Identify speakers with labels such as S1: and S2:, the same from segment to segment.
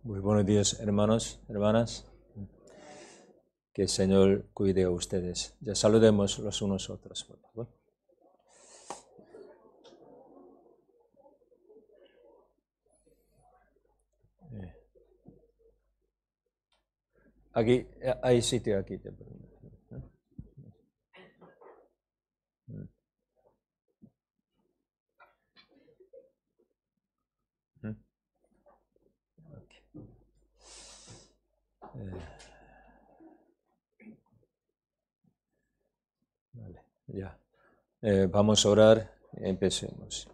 S1: Muy buenos días, hermanos, hermanas. Que el Señor cuide a ustedes. Ya saludemos los unos a otros, por favor. Aquí, hay sitio aquí. Vale, ya. Vamos a orar, empecemos.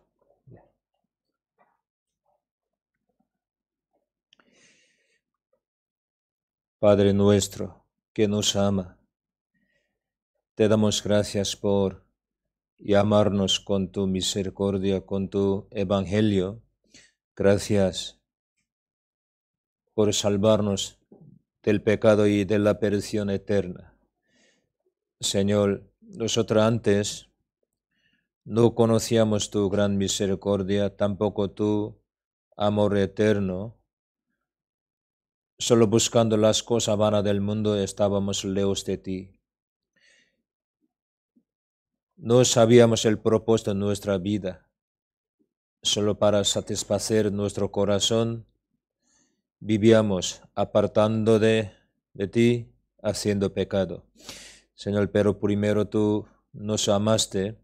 S1: Padre nuestro, que nos ama, te damos gracias por llamarnos con tu misericordia, con tu evangelio. Gracias por salvarnos del pecado y de la perdición eterna. Señor, nosotros antes no conocíamos tu gran misericordia, tampoco tu amor eterno. Solo buscando las cosas vanas del mundo estábamos lejos de ti. no sabíamos el propósito de nuestra vida. Solo para satisfacer nuestro corazón vivíamos apartando de ti, haciendo pecado. Señor, pero primero tú nos amaste,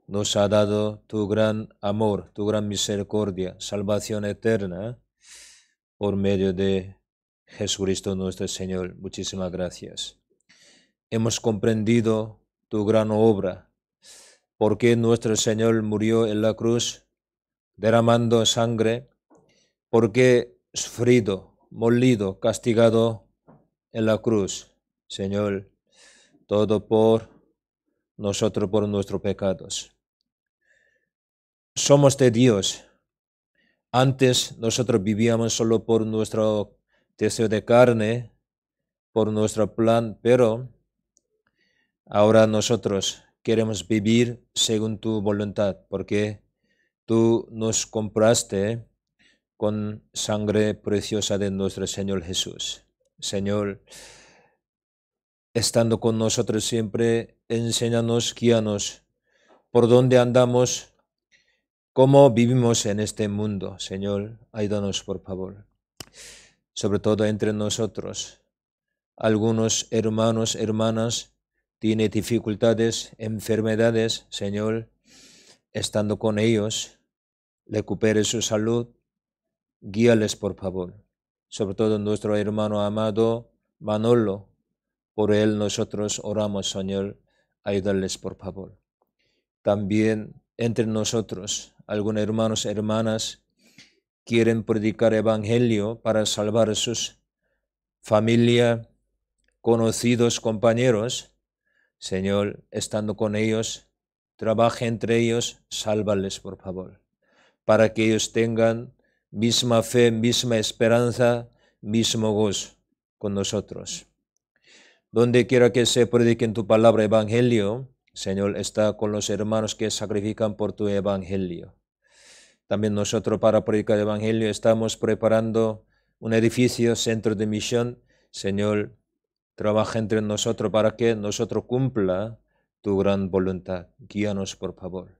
S1: nos ha dado tu gran amor, tu gran misericordia, salvación eterna por medio de Jesucristo nuestro Señor. Muchísimas gracias. Hemos comprendido tu gran obra, porque nuestro Señor murió en la cruz, derramando sangre, porque sufrido, molido, castigado en la cruz, Señor, todo por nosotros, por nuestros pecados. Somos de Dios. Antes nosotros vivíamos solo por nuestro deseo de carne, por nuestro plan, pero ahora nosotros queremos vivir según tu voluntad, porque tú nos compraste con sangre preciosa de nuestro Señor Jesús. Señor, estando con nosotros siempre, enséñanos, guíanos por dónde andamos, cómo vivimos en este mundo. Señor, ayúdanos por favor. Sobre todo entre nosotros, algunos hermanos, hermanas, tienen dificultades, enfermedades. Señor, estando con ellos, recupere su salud, guíales por favor. Sobre todo nuestro hermano amado Manolo, por él nosotros oramos, Señor, ayúdales por favor. También entre nosotros, algunos hermanos, hermanas, quieren predicar evangelio para salvar a sus familia, conocidos, compañeros. Señor, estando con ellos, trabaja entre ellos, sálvales por favor, para que ellos tengan misma fe, misma esperanza, mismo gozo con nosotros. Donde quiera que se predique tu palabra evangelio, Señor, está con los hermanos que sacrifican por tu evangelio. También nosotros para predicar el evangelio estamos preparando un edificio, centro de misión. Señor, trabaja entre nosotros para que nosotros cumpla tu gran voluntad. Guíanos, por favor.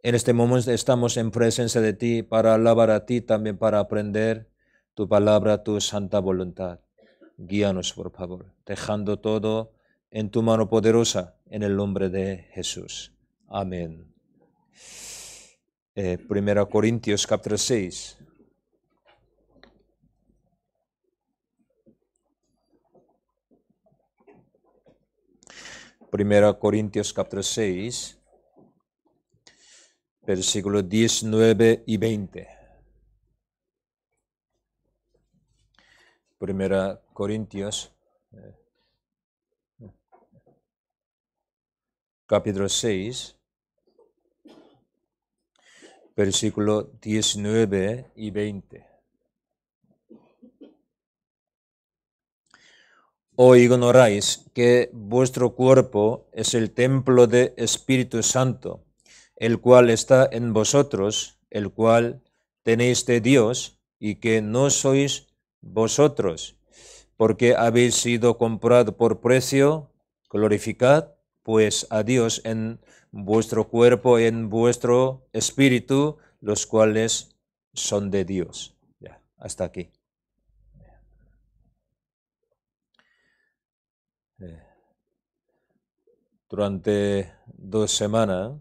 S1: En este momento estamos en presencia de ti para alabar a ti, también para aprender tu palabra, tu santa voluntad. Guíanos, por favor, dejando todo en tu mano poderosa, en el nombre de Jesús. Amén. 1 Corintios capítulo 6. Primera Corintios capítulo 6, versículos 19 y 20. Primera Corintios capítulo 6, versículo 19 y 20. ¿O ignoráis que vuestro cuerpo es el templo del Espíritu Santo, el cual está en vosotros, el cual tenéis de Dios, y que no sois vosotros, porque habéis sido comprado por precio? Glorificad pues a Dios en vuestro cuerpo y en vuestro espíritu, los cuales son de Dios. Ya, hasta aquí. Durante 2 semanas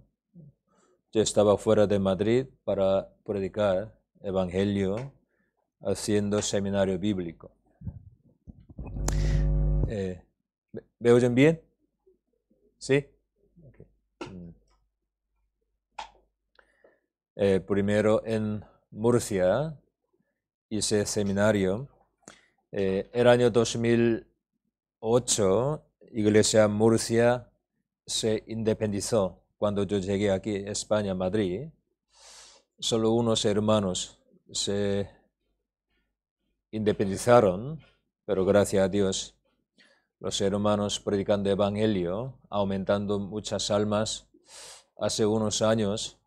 S1: yo estaba fuera de Madrid para predicar evangelio, haciendo seminario bíblico. ¿Me oyen bien? ¿Sí? Okay. Primero en Murcia hice seminario. El año 2008, Iglesia Murcia se independizó. Cuando yo llegué aquí a España, Madrid, solo unos hermanos se independizaron, pero gracias a Dios, los hermanos predicando evangelio, aumentando muchas almas. Hace unos años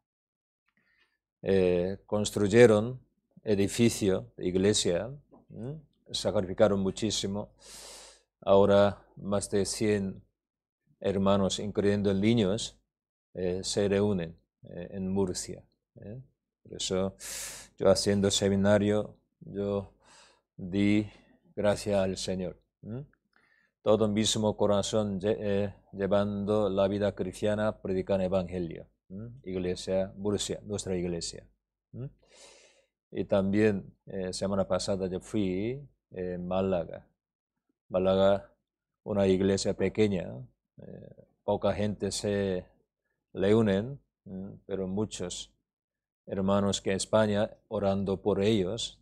S1: construyeron edificio de iglesia, sacrificaron muchísimo. Ahora más de 100 hermanos, incluyendo niños, se reúnen en Murcia. Por eso yo haciendo seminario, yo di gracias al Señor. Todo mismo corazón llevando la vida cristiana, predicando evangelio. Iglesia Murcia, nuestra iglesia. Y también semana pasada yo fui en Málaga. Málaga, una iglesia pequeña, poca gente se reúnen, pero muchos hermanos que en España orando por ellos.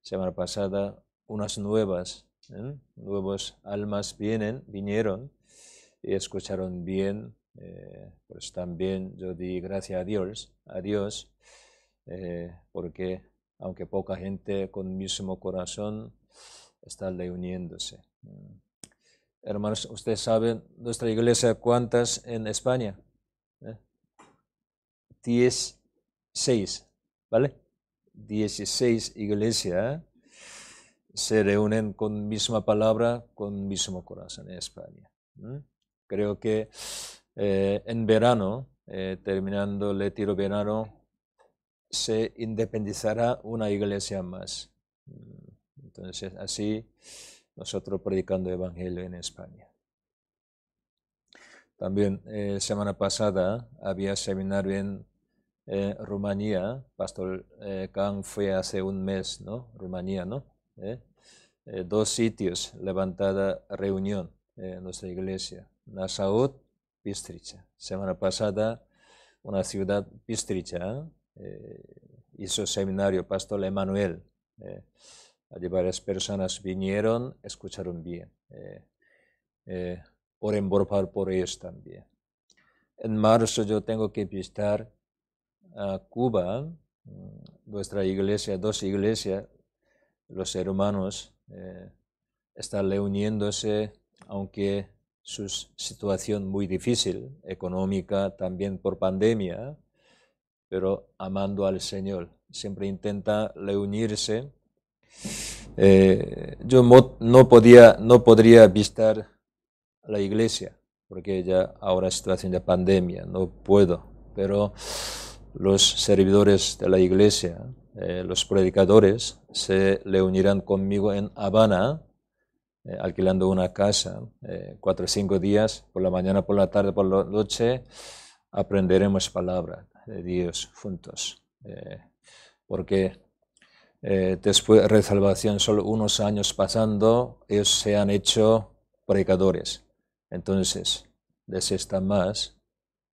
S1: Semana pasada unas nuevas almas vinieron y escucharon bien. Pues también yo di gracias a Dios, porque aunque poca gente con el mismo corazón está reuniéndose. Hermanos, ustedes saben, nuestra iglesia, ¿cuántas en España? 16, ¿vale? 16 iglesias se reúnen con misma palabra, con mismo corazón en España. Creo que en verano, terminando el retiro verano, se independizará una iglesia más. Entonces, así nosotros predicando evangelio en España. También semana pasada había seminario en Rumanía. Pastor Kang fue hace un mes, ¿no? Rumanía, ¿no? 2 sitios levantada reunión en nuestra iglesia. Nasaut, Bistrița. Semana pasada una ciudad Bistrița hizo seminario Pastor Emanuel. Allí varias personas vinieron, escucharon bien. Oren por ellos también. En marzo yo tengo que visitar a Cuba, nuestra iglesia, 2 iglesias, los hermanos están reuniéndose, aunque su situación muy difícil, económica, también por pandemia, pero amando al Señor. Siempre intenta reunirse. Yo no podría visitar la iglesia, porque ya ahora es situación de pandemia, no puedo, pero los servidores de la iglesia, los predicadores, se reunirán conmigo en Habana, alquilando una casa, 4 o 5 días, por la mañana, por la tarde, por la noche, aprenderemos palabra de Dios juntos, porque después de resalvación, solo unos años pasando, ellos se han hecho predicadores. Entonces, necesitan más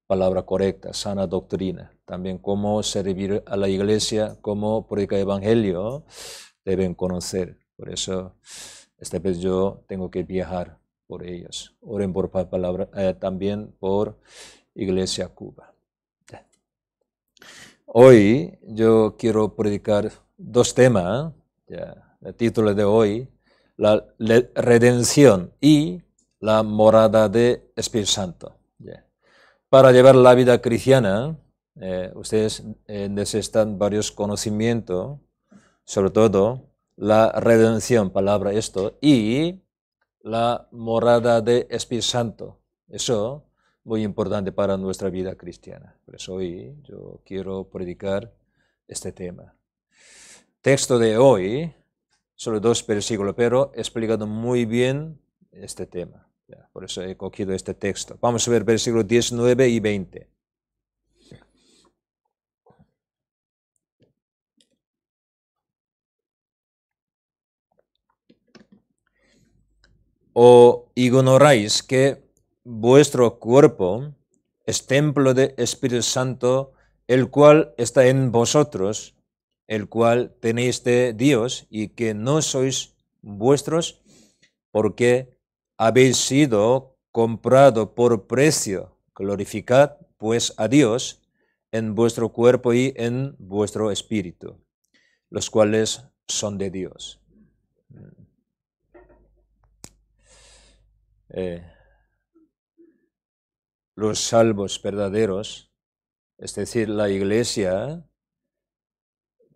S1: palabra correcta, sana doctrina. También cómo servir a la iglesia, cómo predicar evangelio, deben conocer. Por eso, esta vez yo tengo que viajar por ellos. Oren por palabra, también por Iglesia Cuba. Hoy yo quiero predicar 2 temas. El título de hoy, la redención y la morada de Espíritu Santo. Para llevar la vida cristiana, ustedes necesitan varios conocimientos, sobre todo la redención, palabra esto, y la morada de Espíritu Santo. Eso muy importante para nuestra vida cristiana. Por eso hoy yo quiero predicar este tema. Texto de hoy, solo 2 versículos, pero explicando muy bien este tema. Por eso he cogido este texto. Vamos a ver versículos 19 y 20. ¿O ignoráis que vuestro cuerpo es templo del Espíritu Santo, el cual está en vosotros, el cual tenéis de Dios, y que no sois vuestros, porque habéis sido comprado por precio? Glorificad pues a Dios en vuestro cuerpo y en vuestro espíritu, los cuales son de Dios. Los salvos verdaderos, es decir, la iglesia,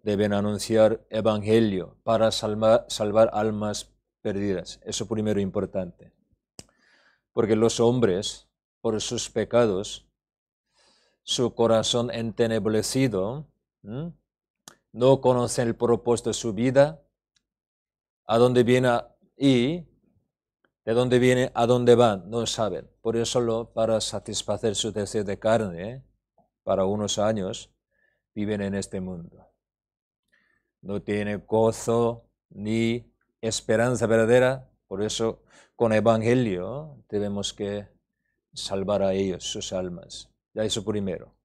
S1: deben anunciar evangelio para salvar almas perdidas. Eso primero importante. Porque los hombres, por sus pecados, su corazón entenebrecido, no conocen el propósito de su vida, a dónde viene y de dónde viene, a dónde van, no saben. Por eso solo para satisfacer su deseo de carne, para unos años, viven en este mundo. No tienen gozo ni esperanza verdadera, por eso con el Evangelio debemos que salvar a ellos, sus almas. Ya eso primero.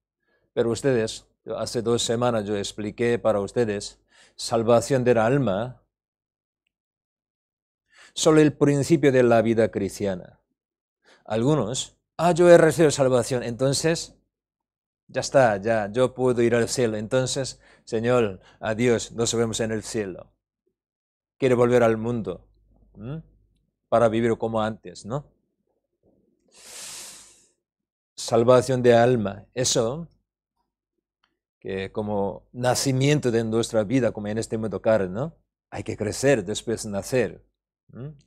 S1: Pero ustedes, hace 2 semanas yo expliqué para ustedes, salvación del alma, solo el principio de la vida cristiana. Algunos, yo he recibido salvación, entonces ya está, ya yo puedo ir al cielo. Entonces, Señor, adiós, nos vemos en el cielo. Quiere volver al mundo para vivir como antes, ¿no? Salvación de alma, eso que como nacimiento de nuestra vida, como en este mundo carne, ¿no? Hay que crecer después de nacer,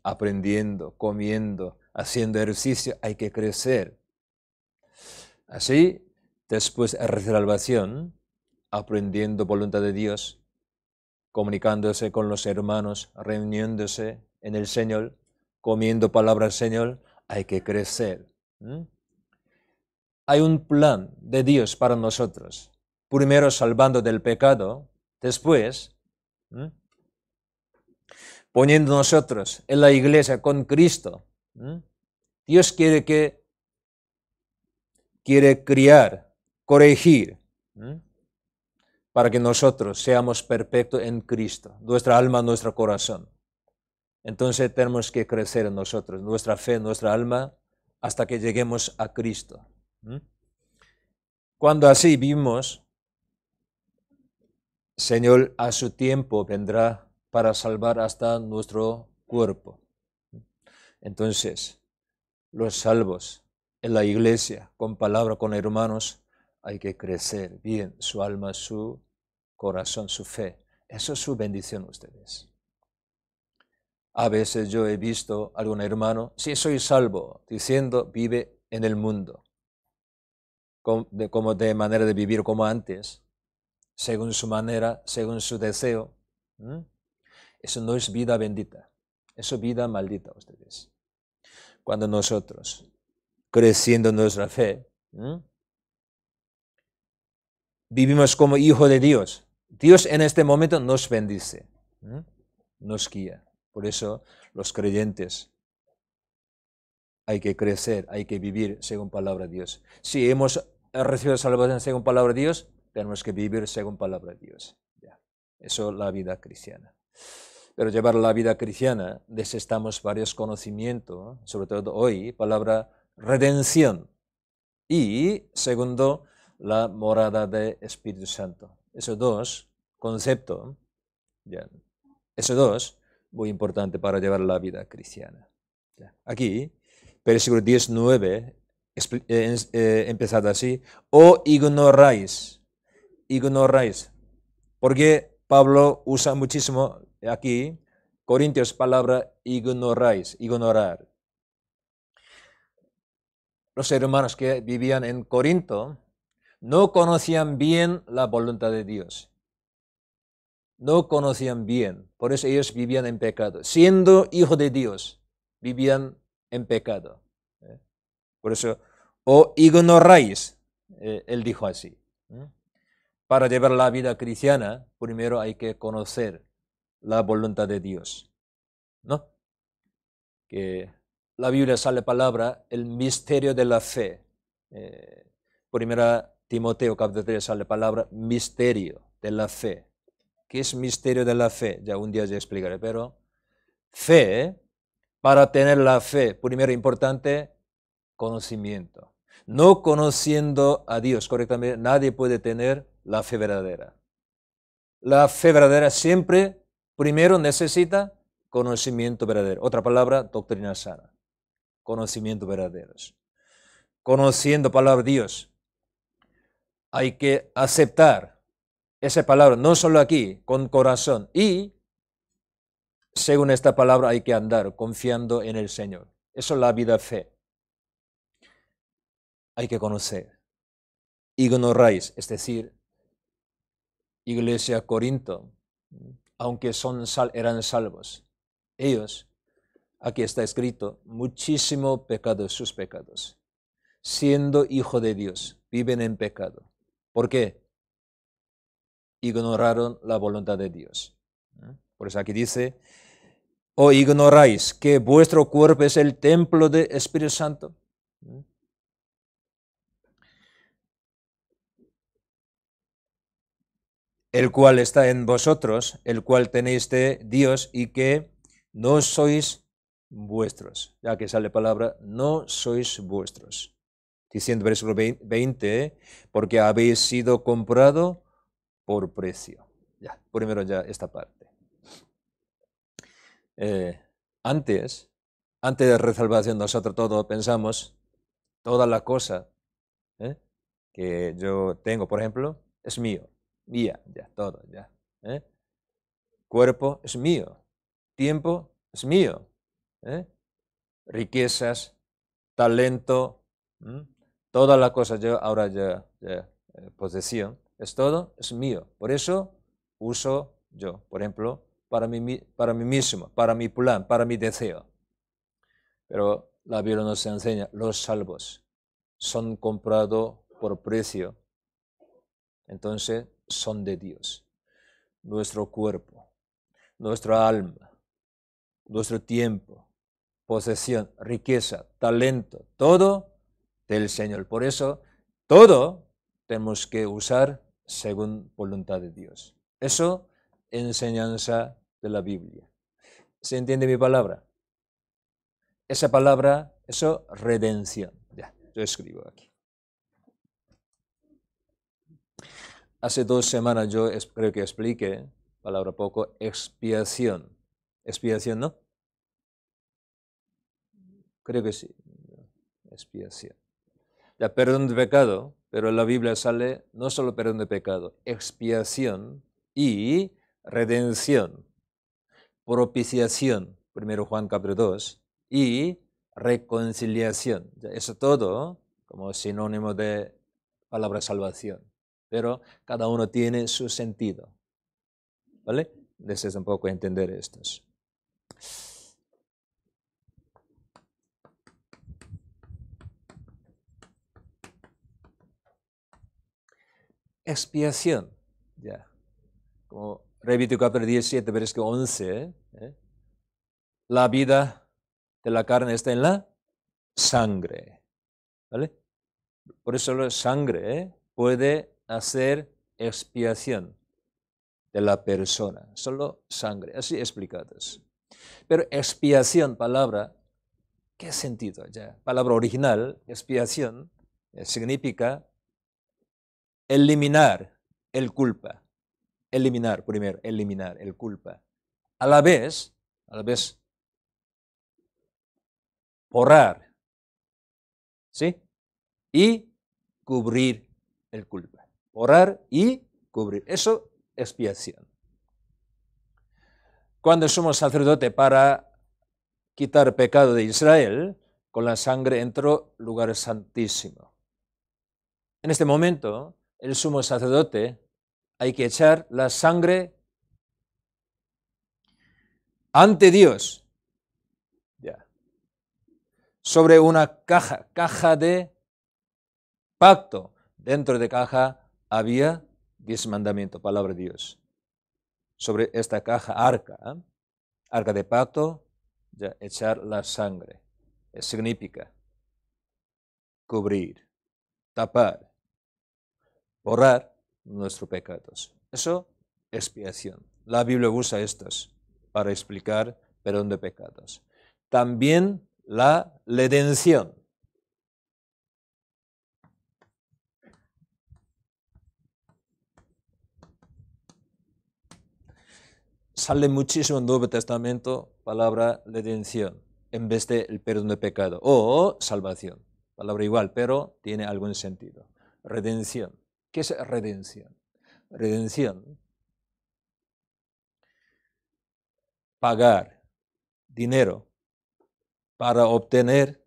S1: aprendiendo, comiendo, haciendo ejercicio, hay que crecer. Así, después de la salvación, aprendiendo voluntad de Dios, comunicándose con los hermanos, reuniéndose en el Señor, comiendo palabra del Señor, hay que crecer. Hay un plan de Dios para nosotros. Primero salvando del pecado, después poniendo nosotros en la iglesia con Cristo. Dios quiere criar, corregir, para que nosotros seamos perfectos en Cristo, nuestra alma, nuestro corazón. Entonces tenemos que crecer en nosotros, nuestra fe, nuestra alma, hasta que lleguemos a Cristo. Cuando así vivimos, Señor a su tiempo vendrá para salvar hasta nuestro cuerpo. Entonces, los salvos en la iglesia, con palabra, con hermanos, hay que crecer bien su alma, su corazón, su fe. Eso es su bendición ustedes. A veces yo he visto a algún hermano, sí soy salvo, diciendo vive en el mundo, como de manera de vivir como antes, según su manera, según su deseo. Eso no es vida bendita, eso es vida maldita ustedes. Cuando nosotros, creciendo nuestra fe, vivimos como hijo de Dios, Dios en este momento nos bendice, nos guía. Por eso los creyentes hay que crecer, hay que vivir según palabra de Dios. Si hemos recibido salvación según palabra de Dios, tenemos que vivir según palabra de Dios. Ya. Eso es la vida cristiana. Pero llevar la vida cristiana necesitamos varios conocimientos, sobre todo hoy, palabra redención. Y segundo, la morada del Espíritu Santo. Esos dos conceptos, esos dos, muy importante para llevar la vida cristiana. Aquí, versículo 19, empezado así, o ignoráis, porque Pablo usa muchísimo aquí, Corintios, palabra ignoráis, ignorar. Los hermanos que vivían en Corinto no conocían bien la voluntad de Dios. No conocían bien, por eso ellos vivían en pecado. Siendo hijos de Dios, vivían en pecado. Por eso, o ignoráis, él dijo así. Para llevar la vida cristiana, primero hay que conocer la voluntad de Dios. ¿No? Que la Biblia sale palabra, el misterio de la fe. Primera Timoteo capítulo 3 sale palabra, misterio de la fe. ¿Qué es misterio de la fe? Ya un día ya explicaré, pero fe, para tener la fe, primero importante, conocimiento. No conociendo a Dios correctamente, nadie puede tener la fe verdadera. La fe verdadera siempre, primero necesita conocimiento verdadero. Otra palabra, doctrina sana. Conocimiento verdaderos. Conociendo palabra de Dios, hay que aceptar esa palabra, no solo aquí, con corazón. Y según esta palabra hay que andar confiando en el Señor. Eso es la vida fe. Hay que conocer. ignoráis, es decir, Iglesia Corinto, aunque eran salvos, ellos, aquí está escrito, muchísimo pecado, sus pecados, siendo hijo de Dios, viven en pecado. ¿Por qué? Ignoraron la voluntad de Dios. Por eso aquí dice, ¿o ignoráis que vuestro cuerpo es el templo del Espíritu Santo? El cual está en vosotros, el cual tenéis de Dios y que no sois vuestros. Ya que sale palabra, no sois vuestros. Diciendo versículo 20, porque habéis sido comprado por precio. Ya, primero ya esta parte. Antes de resalvación, nosotros todos pensamos, toda la cosa que yo tengo, por ejemplo, es mío, mía, ya, todo, ya. Cuerpo es mío, tiempo es mío, riquezas, talento, toda la cosa, yo ahora ya posesión, es todo, es mío. Por eso uso yo, por ejemplo, para mí mismo, para mi plan, para mi deseo. Pero la Biblia nos enseña, los salvos son comprados por precio, entonces son de Dios. Nuestro cuerpo, nuestra alma, nuestro tiempo, posesión, riqueza, talento, todo del Señor. Por eso, todo tenemos que usar según voluntad de Dios. Eso, enseñanza de la Biblia. ¿Se entiende mi palabra? Esa palabra, eso, redención. Ya, yo escribo aquí. Hace 2 semanas yo creo que expliqué, palabra poco, expiación. Expiación, ¿no? Creo que sí. Expiación. Ya, perdón de pecado, pero en la Biblia sale no solo perdón de pecado, expiación y redención, propiciación, 1 Juan capítulo 2, y reconciliación. Ya, eso todo como sinónimo de palabra salvación, pero cada uno tiene su sentido. ¿Vale? Deseas un poco entender estos. Expiación, ya. Como Levítico capítulo 17, versículo 11, la vida de la carne está en la sangre, ¿vale? Por eso la sangre puede hacer expiación de la persona, solo sangre, así explicados. Pero expiación, palabra, ¿qué sentido? Ya, palabra original, expiación, significa eliminar el culpa. Eliminar, primero, eliminar el culpa. A la vez, borrar, ¿sí? Y cubrir el culpa. Borrar y cubrir. Eso, expiación. Cuando somos sacerdote para quitar pecado de Israel, con la sangre entró lugar santísimo. En este momento, el sumo sacerdote hay que echar la sangre ante Dios, ya, sobre una caja de pacto. Dentro de caja había 10 mandamientos, palabra de Dios. Sobre esta caja, arca de pacto, ya, echar la sangre. Significa cubrir, tapar, borrar nuestros pecados. Eso, expiación. La Biblia usa estos para explicar perdón de pecados. También la redención. Sale muchísimo en el Nuevo Testamento palabra redención en vez de el perdón de pecado o salvación. Palabra igual, pero tiene algún sentido. Redención. ¿Qué es redención? Redención. Pagar dinero para obtener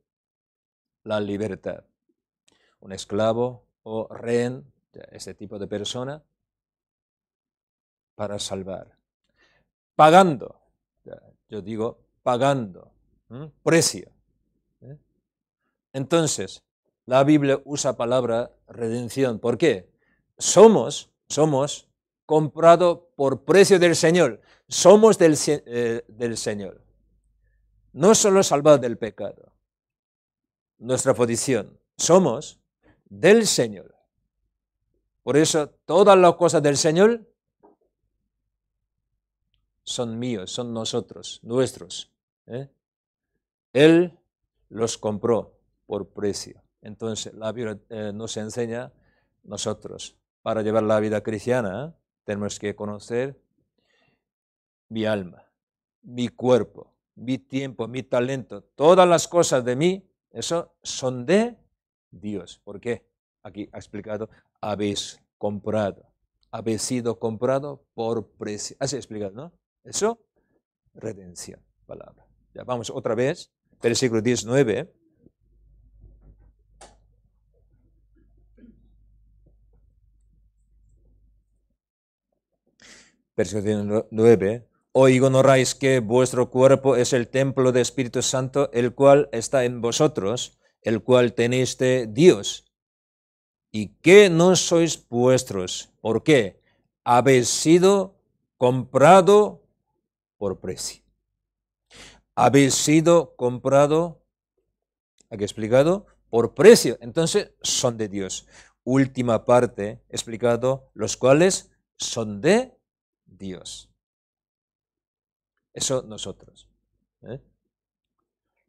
S1: la libertad. Un esclavo o rehén, ese tipo de persona, para salvar. Pagando, yo digo pagando, precio. Entonces, la Biblia usa palabra redención. ¿Por qué? Somos comprados por precio del Señor. Somos del Señor. No solo salvados del pecado, nuestra posición. Somos del Señor. Por eso, todas las cosas del Señor son míos, son nosotros, nuestros. Él los compró por precio. Entonces, la Biblia nos enseña, nosotros, para llevar la vida cristiana, tenemos que conocer mi alma, mi cuerpo, mi tiempo, mi talento, todas las cosas de mí, eso son de Dios. ¿Por qué? Aquí ha explicado, habéis sido comprado por precio. Así explicado, ¿no? Eso, redención, palabra. Ya vamos otra vez, versículo 19. Versículo 9. ¿O ignoráis que vuestro cuerpo es el templo del Espíritu Santo, el cual está en vosotros, el cual tenéis de Dios, y que no sois vuestros? ¿Por qué? Habéis sido comprado por precio. Habéis sido comprado, aquí explicado, por precio. Entonces son de Dios. Última parte explicado, los cuales son de Dios. Eso nosotros.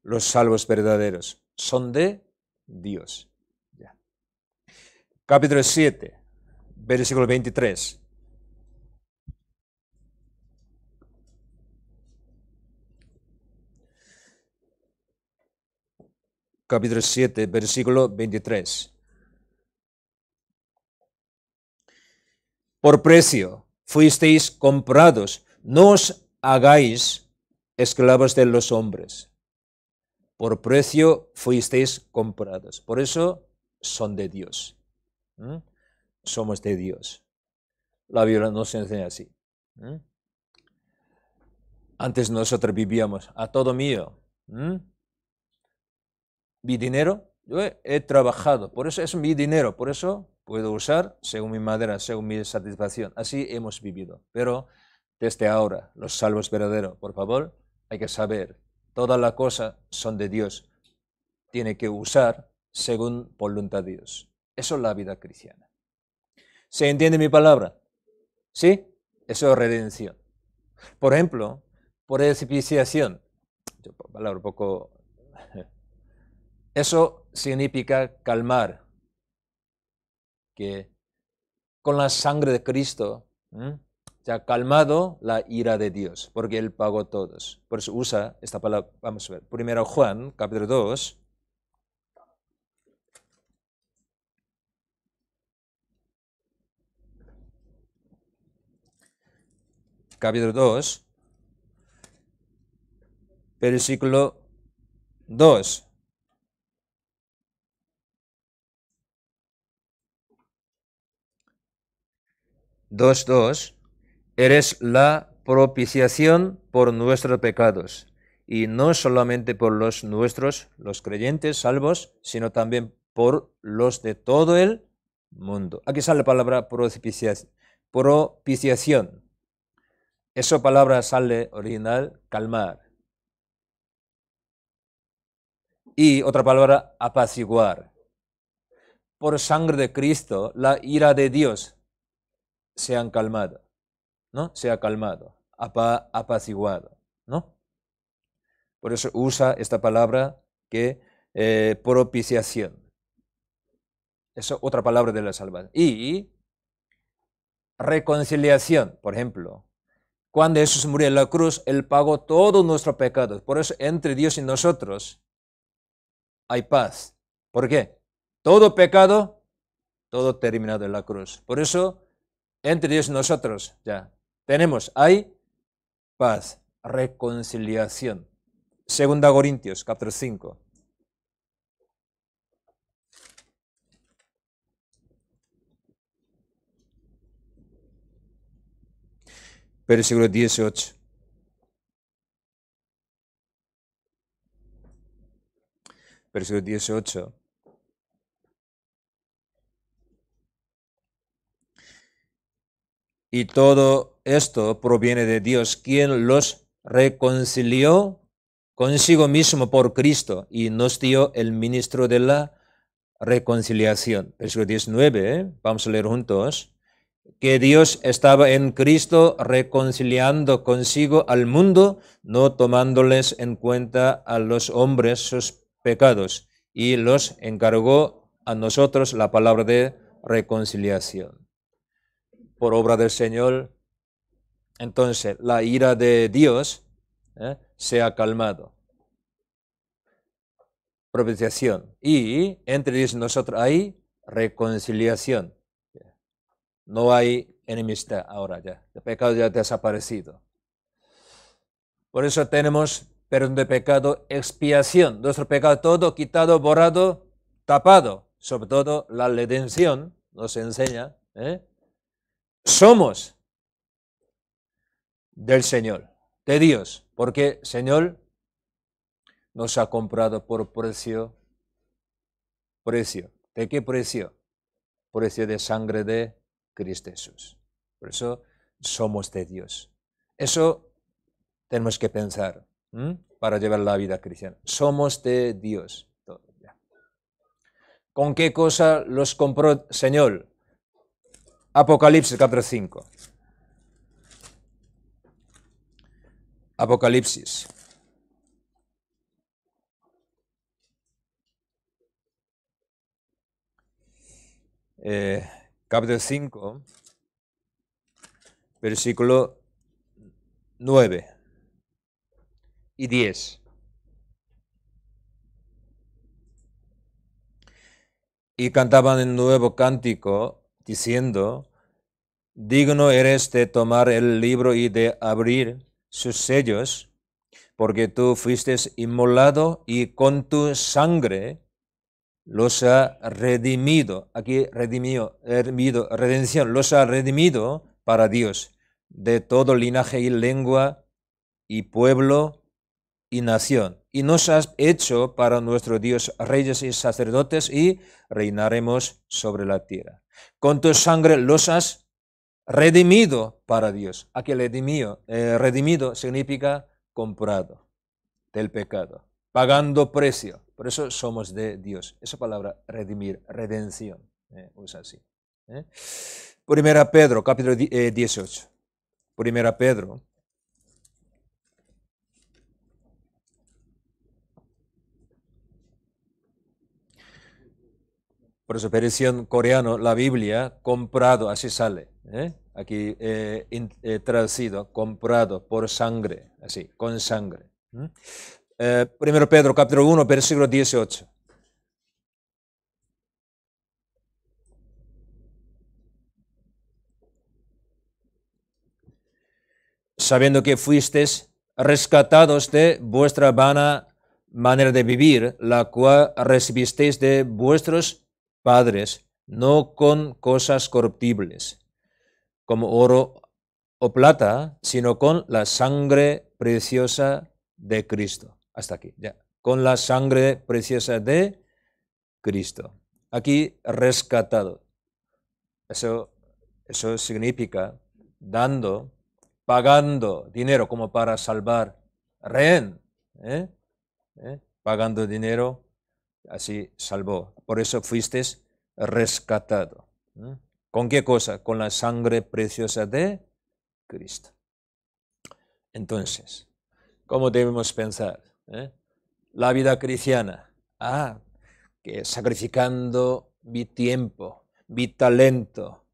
S1: Los salvos verdaderos son de Dios. Ya. Capítulo 7, versículo 23. Capítulo 7, versículo 23. Por precio fuisteis comprados, no os hagáis esclavos de los hombres. Por precio fuisteis comprados. Por eso son de Dios. Somos de Dios. La Biblia nos enseña así. Antes nosotros vivíamos a todo mío. Mi dinero, yo he trabajado, por eso es mi dinero, por eso puedo usar según mi manera, según mi satisfacción. Así hemos vivido. Pero desde ahora, los salvos verdaderos, por favor, hay que saber, todas las cosas son de Dios. Tiene que usar según voluntad de Dios. Eso es la vida cristiana. ¿Se entiende mi palabra? ¿Sí? Eso es redención. Por ejemplo, por expiación. Palabra un poco... Eso significa calmar. Que con la sangre de Cristo se ha calmado la ira de Dios, porque Él pagó todos. Por eso usa esta palabra. Vamos a ver. Primero Juan, capítulo 2. Capítulo 2, versículo 2. Eres la propiciación por nuestros pecados, y no solamente por los nuestros, los creyentes salvos, sino también por los de todo el mundo. Aquí sale la palabra propiciación. Esa palabra sale original, calmar. Y otra palabra, apaciguar. Por sangre de Cristo, la ira de Dios se han calmado, ¿no? Se ha calmado, apaciguado, ¿no? Por eso usa esta palabra que propiciación. Eso es otra palabra de la salvación. Y reconciliación, por ejemplo. Cuando Jesús murió en la cruz, Él pagó todos nuestros pecados. Por eso entre Dios y nosotros hay paz. ¿Por qué? Todo pecado, todo terminado en la cruz. Por eso entre Dios y nosotros ya hay paz, reconciliación. Segunda Corintios, capítulo 5. versículo 18. Versículo 18. Y todo esto proviene de Dios, quien los reconcilió consigo mismo por Cristo y nos dio el ministro de la reconciliación. Versículo 19, vamos a leer juntos. Que Dios estaba en Cristo reconciliando consigo al mundo, no tomándoles en cuenta a los hombres sus pecados, y los encargó a nosotros la palabra de reconciliación. Por obra del Señor, entonces la ira de Dios se ha calmado. Propiciación. Y entre Dios y nosotros hay reconciliación. No hay enemistad ahora ya. El pecado ya ha desaparecido. Por eso tenemos perdón de pecado, expiación. Nuestro pecado todo quitado, borrado, tapado. Sobre todo la redención nos enseña. Somos del Señor, de Dios. Porque Señor nos ha comprado por precio. ¿Precio? ¿De qué precio? Precio de sangre de Cristo Jesús. Por eso somos de Dios. Eso tenemos que pensar para llevar la vida cristiana. Somos de Dios. ¿Con qué cosa los compró el Señor? Apocalipsis capítulo 5. Apocalipsis. Capítulo 5, versículo 9 y 10. Y cantaban un nuevo cántico, diciendo, digno eres de tomar el libro y de abrir sus sellos, porque tú fuiste inmolado y con tu sangre los ha redimido. Aquí redención, los ha redimido para Dios, de todo linaje y lengua y pueblo y nación. Y nos has hecho para nuestro Dios reyes y sacerdotes y reinaremos sobre la tierra. Con tu sangre los has redimido para Dios. Aquí redimido significa comprado del pecado, pagando precio. Por eso somos de Dios. Esa palabra redimir, redención, usa así. Primera Pedro, capítulo 18. Primera Pedro. Por eso, versión coreano, la Biblia, comprado, así sale. Aquí traducido, comprado por sangre, así, con sangre. Primero Pedro, capítulo 1, versículo 18. Sabiendo que fuisteis rescatados de vuestra vana manera de vivir, la cual recibisteis de vuestros padres, no con cosas corruptibles, como oro o plata, sino con la sangre preciosa de Cristo. Hasta aquí, ya. Con la sangre preciosa de Cristo. Aquí, rescatado. Eso significa dando, pagando dinero como para salvar rehén. Pagando dinero, así salvó. Por eso fuiste rescatado. ¿Con qué cosa? Con la sangre preciosa de Cristo. Entonces, ¿cómo debemos pensar? La vida cristiana. Que sacrificando mi tiempo, mi talento,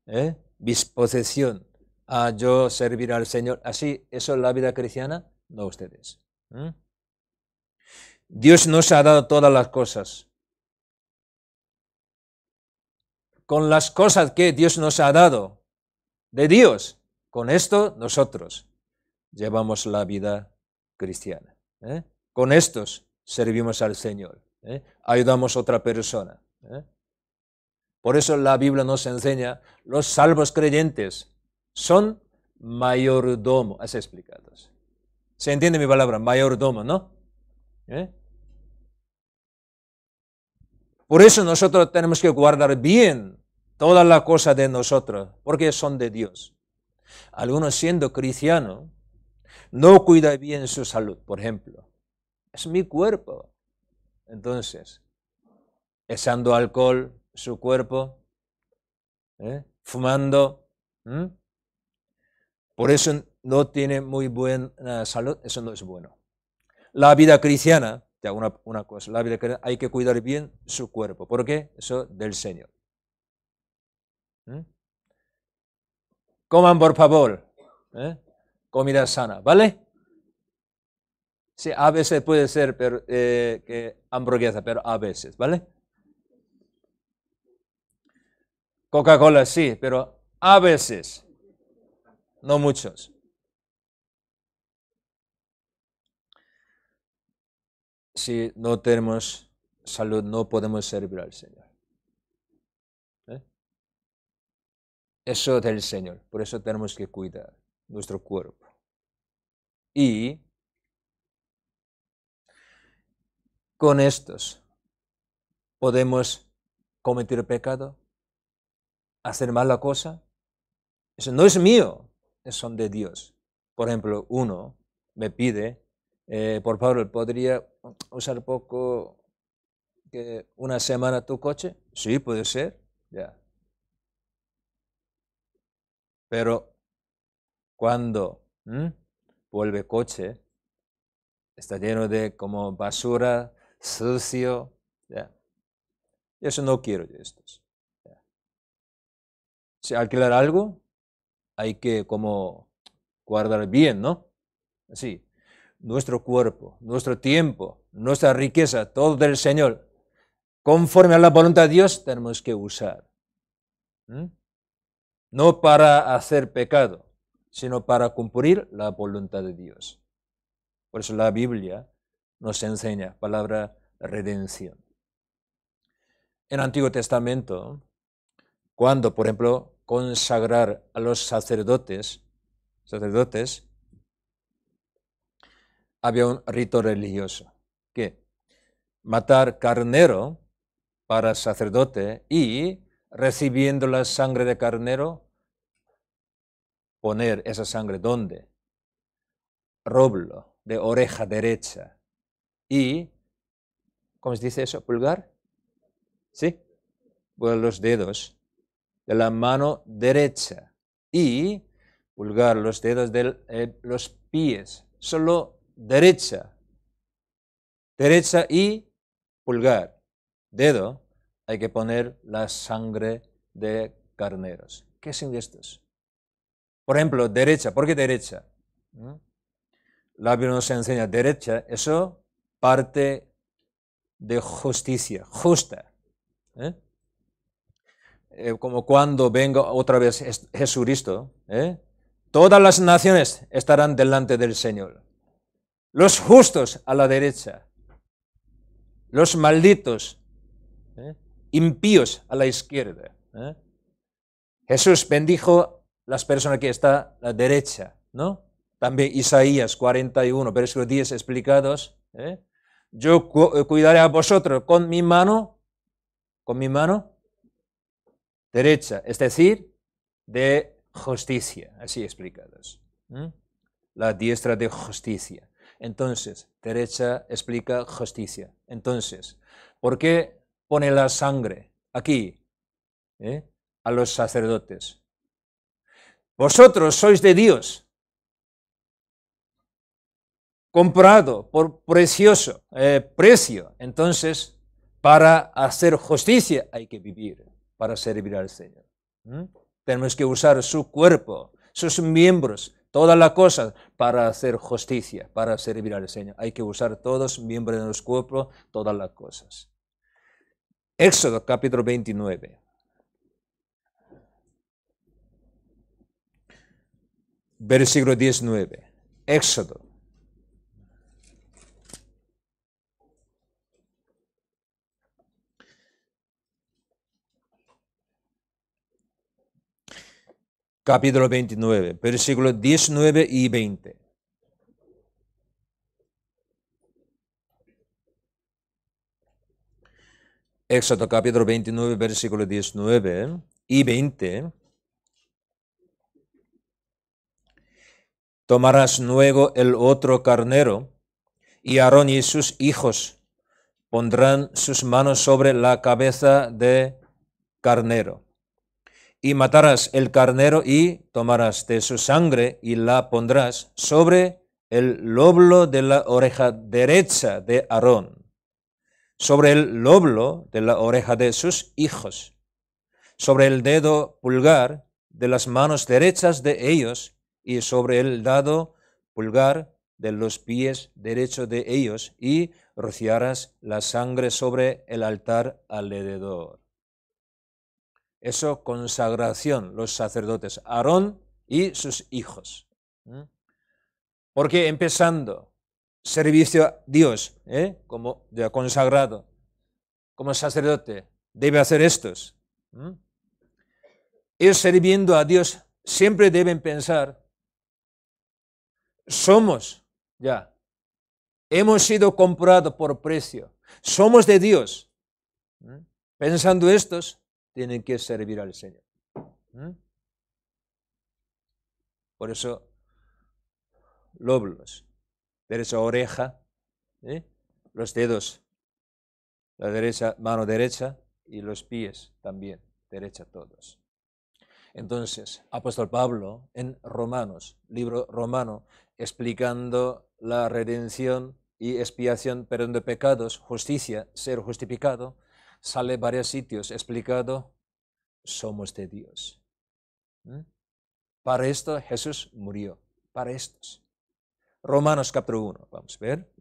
S1: mi posesión, a yo servir al Señor. ¿Así, eso es la vida cristiana? No ustedes. Dios nos ha dado todas las cosas. Con las cosas que Dios nos ha dado, de Dios, con esto nosotros llevamos la vida cristiana. Con estos servimos al Señor. Ayudamos a otra persona. Por eso la Biblia nos enseña, los salvos creyentes son mayordomo, así explicados. ¿Se entiende mi palabra? Mayordomo, ¿no? ¿Eh? Por eso nosotros tenemos que guardar bien todas las cosas de nosotros, porque son de Dios. Algunos siendo cristianos no cuidan bien su salud, por ejemplo. Es mi cuerpo. Entonces, echando alcohol su cuerpo, fumando. Por eso no tiene muy buena salud, eso no es bueno. La vida cristiana, ya una cosa, la vida cristiana hay que cuidar bien su cuerpo. ¿Por qué? Eso del Señor. Coman por favor, comida sana, ¿vale? Sí, a veces puede ser pero, que hamburguesa, pero a veces, ¿vale? Coca-Cola sí, pero a veces, no muchos. Si no tenemos salud, no podemos servir al Señor. Eso es del Señor, por eso tenemos que cuidar nuestro cuerpo. Y con estos podemos cometer pecado, hacer mala cosa. Eso no es mío, son de Dios. Por ejemplo, uno me pide, por favor, ¿podría usar poco una semana tu coche? Sí, puede ser, ya. Pero cuando vuelve coche, está lleno de como basura, sucio, ya. Eso no quiero de estos. Ya. Si alquilar algo, hay que como guardar bien, ¿no? Así, nuestro cuerpo, nuestro tiempo, nuestra riqueza, todo del Señor, conforme a la voluntad de Dios, tenemos que usar. No para hacer pecado, sino para cumplir la voluntad de Dios. Por eso la Biblia nos enseña palabra redención. En el Antiguo Testamento, cuando, por ejemplo, consagrar a los sacerdotes, había un rito religioso, que matar carnero para sacerdote y recibiendo la sangre de carnero, poner esa sangre ¿dónde? Roblo de oreja derecha y, ¿cómo se dice eso? ¿Pulgar? ¿Sí? Pues los dedos de la mano derecha y pulgar, los dedos de los pies, solo derecha y pulgar, dedo, hay que poner la sangre de carneros. ¿Qué son estos? Por ejemplo, derecha, ¿por qué derecha? La Biblia nos enseña derecha, eso parte de justicia, justa. Como cuando venga otra vez Jesucristo, todas las naciones estarán delante del Señor. Los justos a la derecha, los malditos, impíos a la izquierda. Jesús bendijo las personas que están a la derecha, ¿no? También Isaías 41, versículo 10 explicados. Yo cuidaré a vosotros con mi mano derecha, es decir, de justicia, así explicados. La diestra de justicia. Entonces, derecha explica justicia. Entonces, ¿por qué pone la sangre aquí a los sacerdotes? Vosotros sois de Dios, comprado por precioso precio. Entonces, para hacer justicia hay que vivir, para servir al Señor. Tenemos que usar su cuerpo, sus miembros, todas las cosas para hacer justicia, para servir al Señor. Hay que usar todos los miembros de nuestro cuerpo, todas las cosas. Éxodo capítulo 29. Versículo 19. Éxodo. capítulo 29, versículos 19 y 20. Éxodo capítulo 29, versículos 19 y 20. Tomarás luego el otro carnero, y Aarón y sus hijos pondrán sus manos sobre la cabeza de carnero. Y matarás el carnero y tomarás de su sangre y la pondrás sobre el lóbulo de la oreja derecha de Aarón, sobre el lóbulo de la oreja de sus hijos, sobre el dedo pulgar de las manos derechas de ellos y sobre el dedo pulgar de los pies derechos de ellos, y rociarás la sangre sobre el altar alrededor. Eso, consagración, los sacerdotes, Aarón y sus hijos. Porque empezando, servicio a Dios, como ya consagrado, como sacerdote, debe hacer estos. Ellos sirviendo a Dios siempre deben pensar, somos ya, hemos sido comprados por precio, somos de Dios. Pensando estos, tienen que servir al Señor. Por eso, lóbulos, derecha oreja, los dedos, la derecha, mano derecha, y los pies también, derecha todos. Entonces, apóstol Pablo en Romanos, libro romano, explicando la redención y expiación, perdón de pecados, justicia, ser justificado, sale varios sitios explicado, somos de Dios. Para esto Jesús murió, para estos. Romanos capítulo 1, vamos a ver.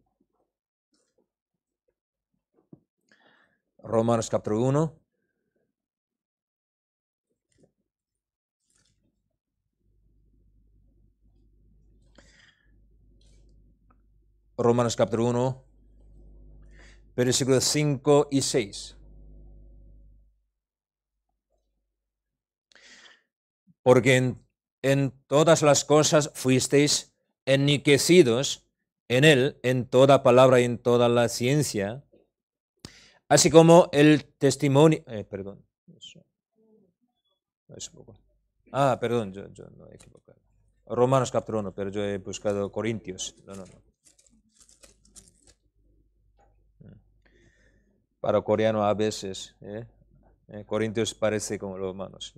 S1: Romanos capítulo 1. Romanos capítulo 1, versículos 5 y 6. Porque en todas las cosas fuisteis enriquecidos en él, en toda palabra y en toda la ciencia, así como el testimonio... perdón. Perdón, yo no he equivocado. Romanos capítulo 1, pero yo he buscado Corintios. No. Para coreano a veces, Corintios parece como Romanos.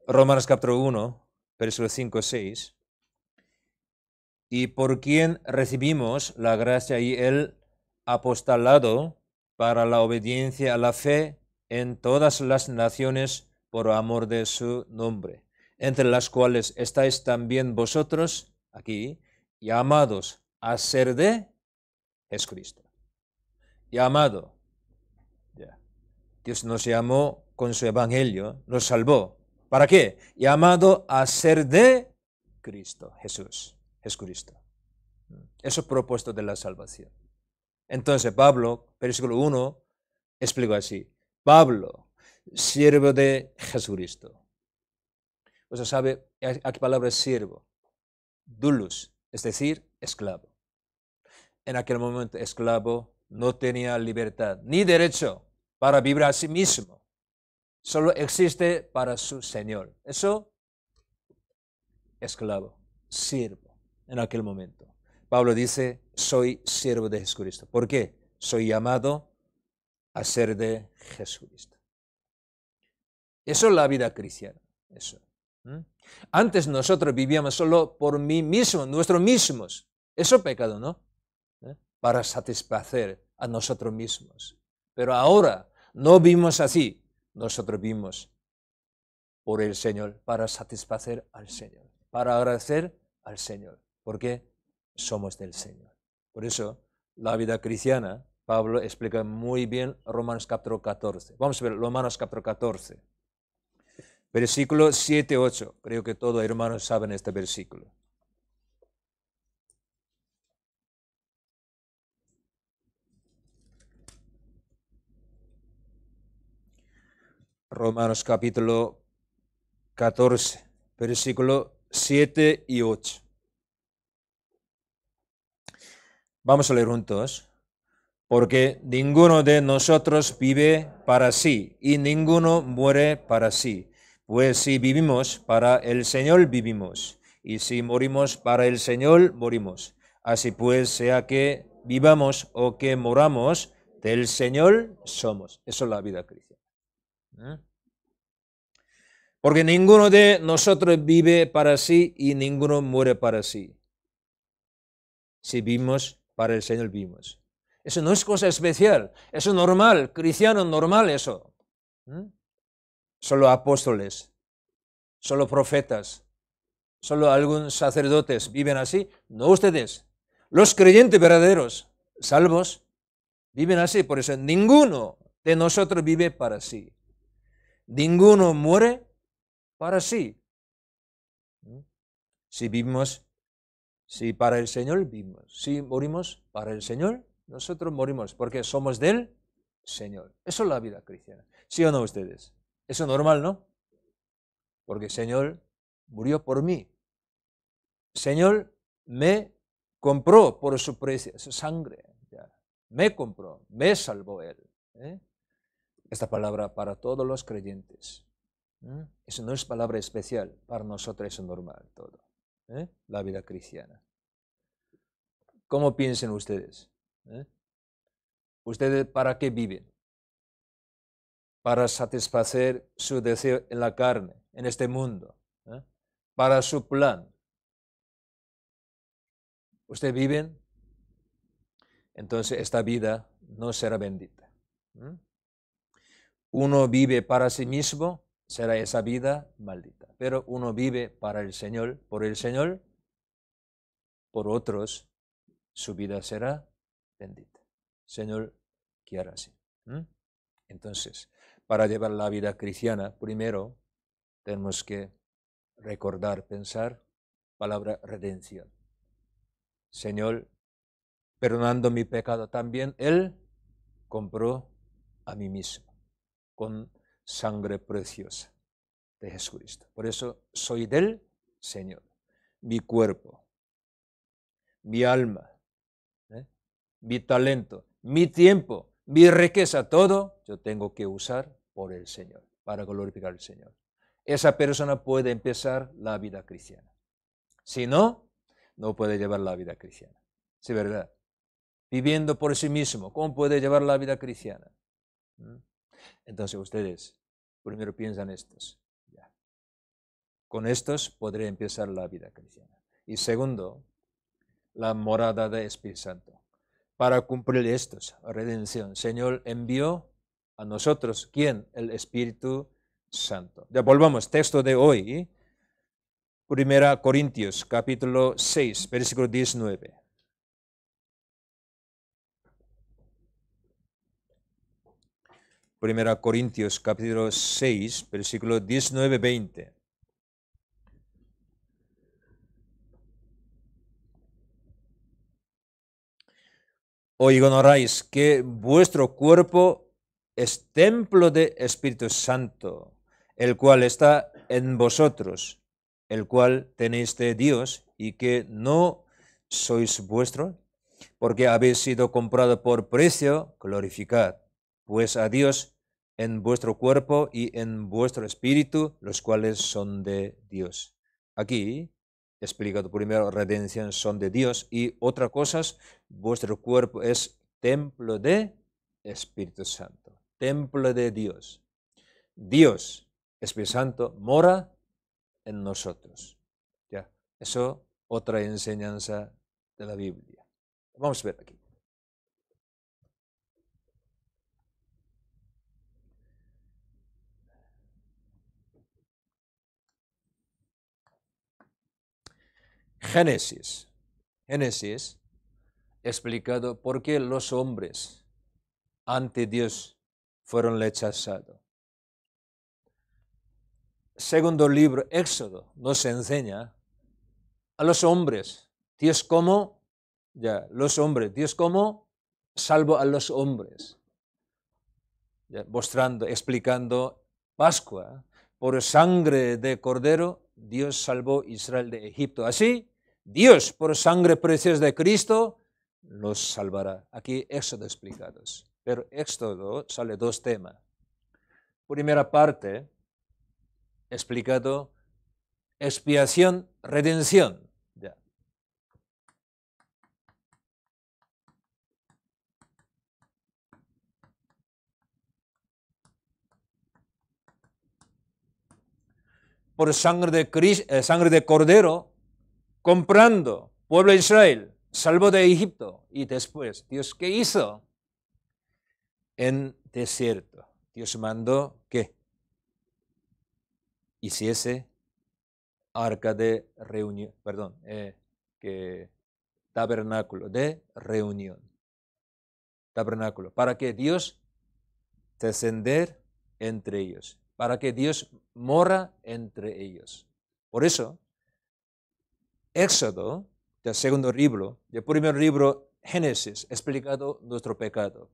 S1: Romanos capítulo 1, versículos 5 y 6. Y por quien recibimos la gracia y el apostolado para la obediencia a la fe en todas las naciones por amor de su nombre, entre las cuales estáis también vosotros, aquí, llamados a ser de Jesucristo. Llamado. Dios nos llamó con su evangelio, nos salvó. ¿Para qué? Llamado a ser de Cristo, Jesús, Jesucristo. Eso es propuesto de la salvación. Entonces Pablo, versículo 1, explica así. Pablo, siervo de Jesucristo. O sea, ¿sabe a qué palabra es siervo? Doulos, es decir, esclavo. En aquel momento, esclavo no tenía libertad ni derecho para vivir a sí mismo. Solo existe para su Señor. Eso, esclavo, siervo, en aquel momento. Pablo dice, soy siervo de Jesucristo. ¿Por qué? Soy llamado a ser de Jesucristo. Eso es la vida cristiana. Eso. Antes nosotros vivíamos solo por mí mismo, nosotros mismos. Eso es pecado, ¿no? Para satisfacer a nosotros mismos. Pero ahora no vivimos así. Nosotros vivimos por el Señor, para satisfacer al Señor, para agradecer al Señor, porque somos del Señor. Por eso, la vida cristiana, Pablo explica muy bien Romanos capítulo 14. Vamos a ver Romanos capítulo 14, versículo 7 y 8. Creo que todos hermanos saben este versículo. Romanos capítulo 14, versículo 7 y 8. Vamos a leer juntos. Porque ninguno de nosotros vive para sí y ninguno muere para sí. Pues si vivimos, para el Señor vivimos, y si morimos, para el Señor morimos. Así pues, sea que vivamos o que moramos, del Señor somos. Eso es la vida cristiana. Porque ninguno de nosotros vive para sí y ninguno muere para sí. Si vivimos, para el Señor vivimos. Eso no es cosa especial, eso es normal, cristiano normal eso. Solo apóstoles, solo profetas, solo algunos sacerdotes viven así, no ustedes. Los creyentes verdaderos, salvos, viven así, por eso ninguno de nosotros vive para sí. Ninguno muere para sí. Si vivimos, si para el Señor vivimos, si morimos para el Señor, nosotros morimos porque somos del Señor. Eso es la vida cristiana. ¿Sí o no ustedes? Eso es normal, ¿no? Porque el Señor murió por mí. El Señor me compró por su preciosa sangre. Me compró, me salvó Él. Esta palabra para todos los creyentes. Eso no es palabra especial. Para nosotros es normal todo. La vida cristiana. ¿Cómo piensan ustedes? ¿Ustedes para qué viven? Para satisfacer su deseo en la carne, en este mundo. Para su plan. ¿Ustedes viven? Entonces esta vida no será bendita. Uno vive para sí mismo, será esa vida maldita. Pero uno vive para el Señor, por el Señor, por otros, su vida será bendita. Señor quiera así. Entonces, para llevar la vida cristiana, primero tenemos que recordar, pensar, palabra redención. Señor, perdonando mi pecado también, Él compró a mí mismo con sangre preciosa de Jesucristo. Por eso soy del Señor. Mi cuerpo, mi alma, mi talento, mi tiempo, mi riqueza, todo yo tengo que usar por el Señor, para glorificar al Señor. Esa persona puede empezar la vida cristiana. Si no, no puede llevar la vida cristiana. Sí, ¿verdad? Viviendo por sí mismo, ¿cómo puede llevar la vida cristiana? Entonces ustedes primero piensan estos. Ya. Con estos podré empezar la vida cristiana. Y segundo, la morada del Espíritu Santo. Para cumplir estos, redención. Señor envió a nosotros, ¿quién? El Espíritu Santo. Ya volvamos, texto de hoy. 1 Corintios, capítulo 6, versículo 19. Primera Corintios, capítulo 6, versículo 19-20. ¿O ignoráis que vuestro cuerpo es templo del Espíritu Santo, el cual está en vosotros, el cual tenéis de Dios, y que no sois vuestro? Porque habéis sido comprado por precio, glorificad pues a Dios en vuestro cuerpo y en vuestro espíritu, los cuales son de Dios. Aquí explicado primero, redención son de Dios, y otra cosa, vuestro cuerpo es templo de Espíritu Santo, templo de Dios. Dios, Espíritu Santo, mora en nosotros. Ya, eso otra enseñanza de la Biblia. Vamos a ver aquí. Génesis explicado por qué los hombres ante Dios fueron rechazados. Segundo libro, Éxodo, nos enseña a los hombres, Dios como, Dios como salvo a los hombres, mostrando, explicando Pascua, por sangre de cordero, Dios salvó a Israel de Egipto. Así, Dios, por sangre preciosa de Cristo, los salvará. Aquí Éxodo explicados. Pero Éxodo sale dos temas. Primera parte, explicado expiación, redención. Ya. Por sangre de cordero, comprando pueblo de Israel, salvo de Egipto. Y después, Dios, ¿qué hizo? En desierto, Dios mandó que hiciese arca de reunión, perdón, que tabernáculo de reunión. Tabernáculo, para que Dios descender entre ellos, para que Dios mora entre ellos. Por eso, Éxodo, del segundo libro, del primer libro, Génesis, explicado nuestro pecado,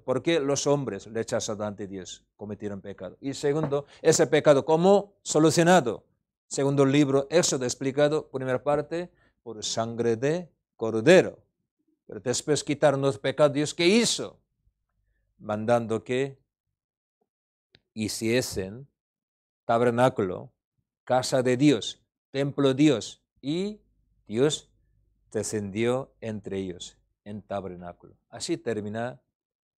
S1: por qué los hombres rechazados ante Dios cometieron pecado. Y segundo, ese pecado, ¿cómo solucionado? Segundo libro, Éxodo, explicado, primera parte, por sangre de cordero. Pero después quitaron los pecados, Dios, ¿qué hizo? Mandando que hiciesen tabernáculo, casa de Dios, templo de Dios, y Dios descendió entre ellos en tabernáculo. Así termina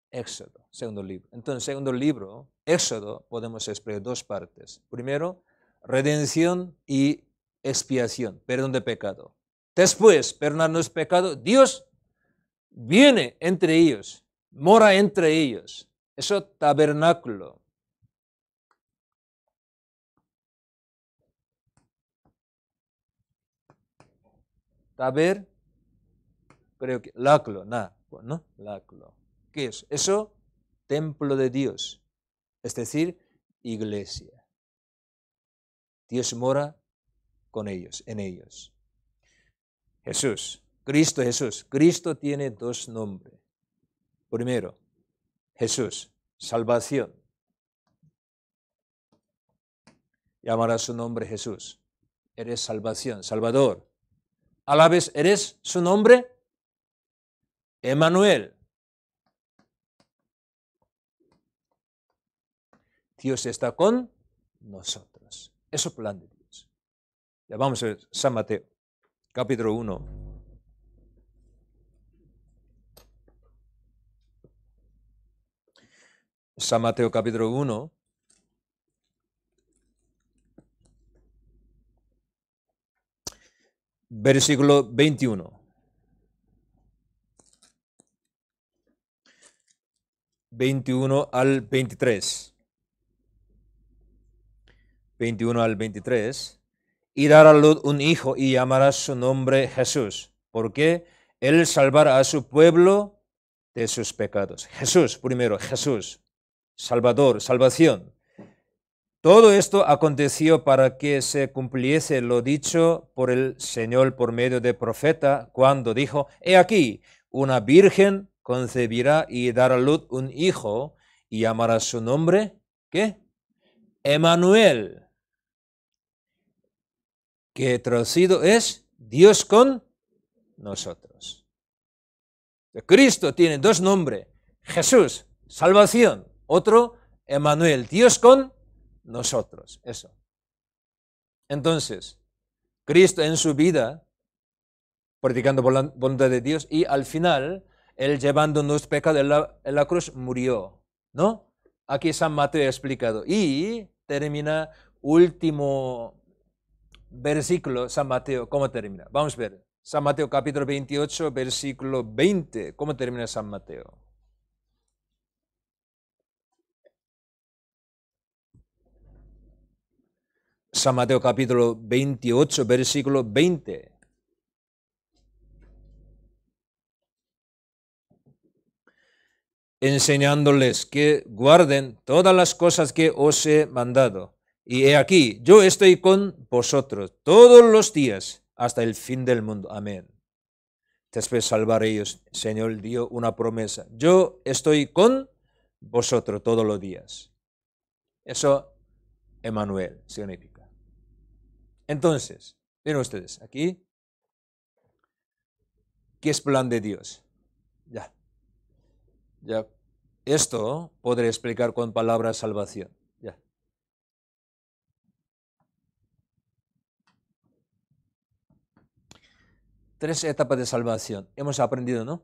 S1: Éxodo, segundo libro. Entonces, segundo libro, Éxodo, podemos explicar dos partes. Primero, redención y expiación, perdón de pecado. Después, perdonar los pecados, Dios viene entre ellos, mora entre ellos. Eso tabernáculo. Creo que laclo, ¿no? Laclo. ¿Qué es? Eso, templo de Dios, es decir, iglesia. Dios mora con ellos, en ellos. Jesús, Cristo Jesús. Cristo tiene dos nombres. Primero, Jesús, salvación. Llamará su nombre Jesús. Eres salvación, Salvador. A la vez, eres su nombre, Emmanuel. Dios está con nosotros. Eso es el plan de Dios. Ya vamos a ver San Mateo, capítulo 1. San Mateo, capítulo 1. Versículo 21. 21 al 23. 21 al 23. Y dará a luz un hijo y llamará su nombre Jesús, porque él salvará a su pueblo de sus pecados. Jesús, primero, Jesús, Salvador, salvación. Todo esto aconteció para que se cumpliese lo dicho por el Señor por medio del profeta, cuando dijo: He aquí, una virgen concebirá y dará a luz un hijo, y llamará su nombre, ¿qué? Emmanuel, que traducido es Dios con nosotros. Cristo tiene dos nombres: Jesús, salvación; otro, Emmanuel, Dios con nosotros. Eso. Entonces, Cristo en su vida, practicando por la voluntad de Dios, y al final, él llevando nuestros pecados en la cruz, murió, ¿no? Aquí San Mateo ha explicado. Y termina último versículo, San Mateo, ¿cómo termina? Vamos a ver. San Mateo capítulo 28, versículo 20. ¿Cómo termina San Mateo? San Mateo capítulo 28, versículo 20. Enseñándoles que guarden todas las cosas que os he mandado. Y he aquí, yo estoy con vosotros todos los días hasta el fin del mundo. Amén. Después salvar ellos. El Señor dio una promesa: yo estoy con vosotros todos los días. Eso Emmanuel significa. Entonces, miren ustedes, aquí, ¿qué es plan de Dios? Ya. Esto podré explicar con palabras salvación. Ya. Tres etapas de salvación. Hemos aprendido, ¿no?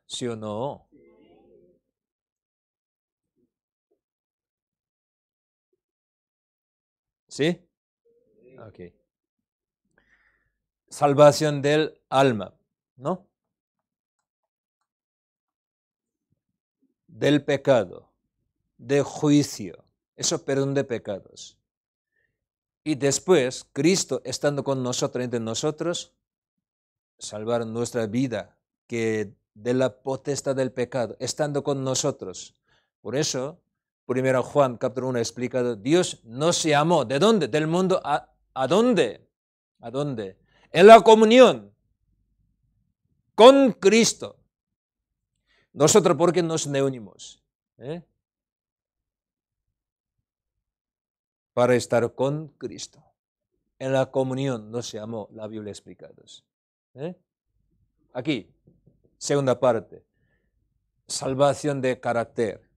S1: ¿Sí o no? ¿Sí? Ok. Salvación del alma, ¿no? Del pecado, de juicio. Eso, perdón de pecados. Y después, Cristo estando con nosotros, entre nosotros, salvar nuestra vida, que de la potestad del pecado, estando con nosotros. Por eso, 1 Juan capítulo 1 explicado, Dios no se amó. ¿De dónde? Del mundo. ¿A dónde? ¿A dónde? En la comunión con Cristo. Nosotros, ¿por qué nos reunimos? Para estar con Cristo. En la comunión nos llamó, la Biblia explicados. Aquí, segunda parte, salvación de carácter.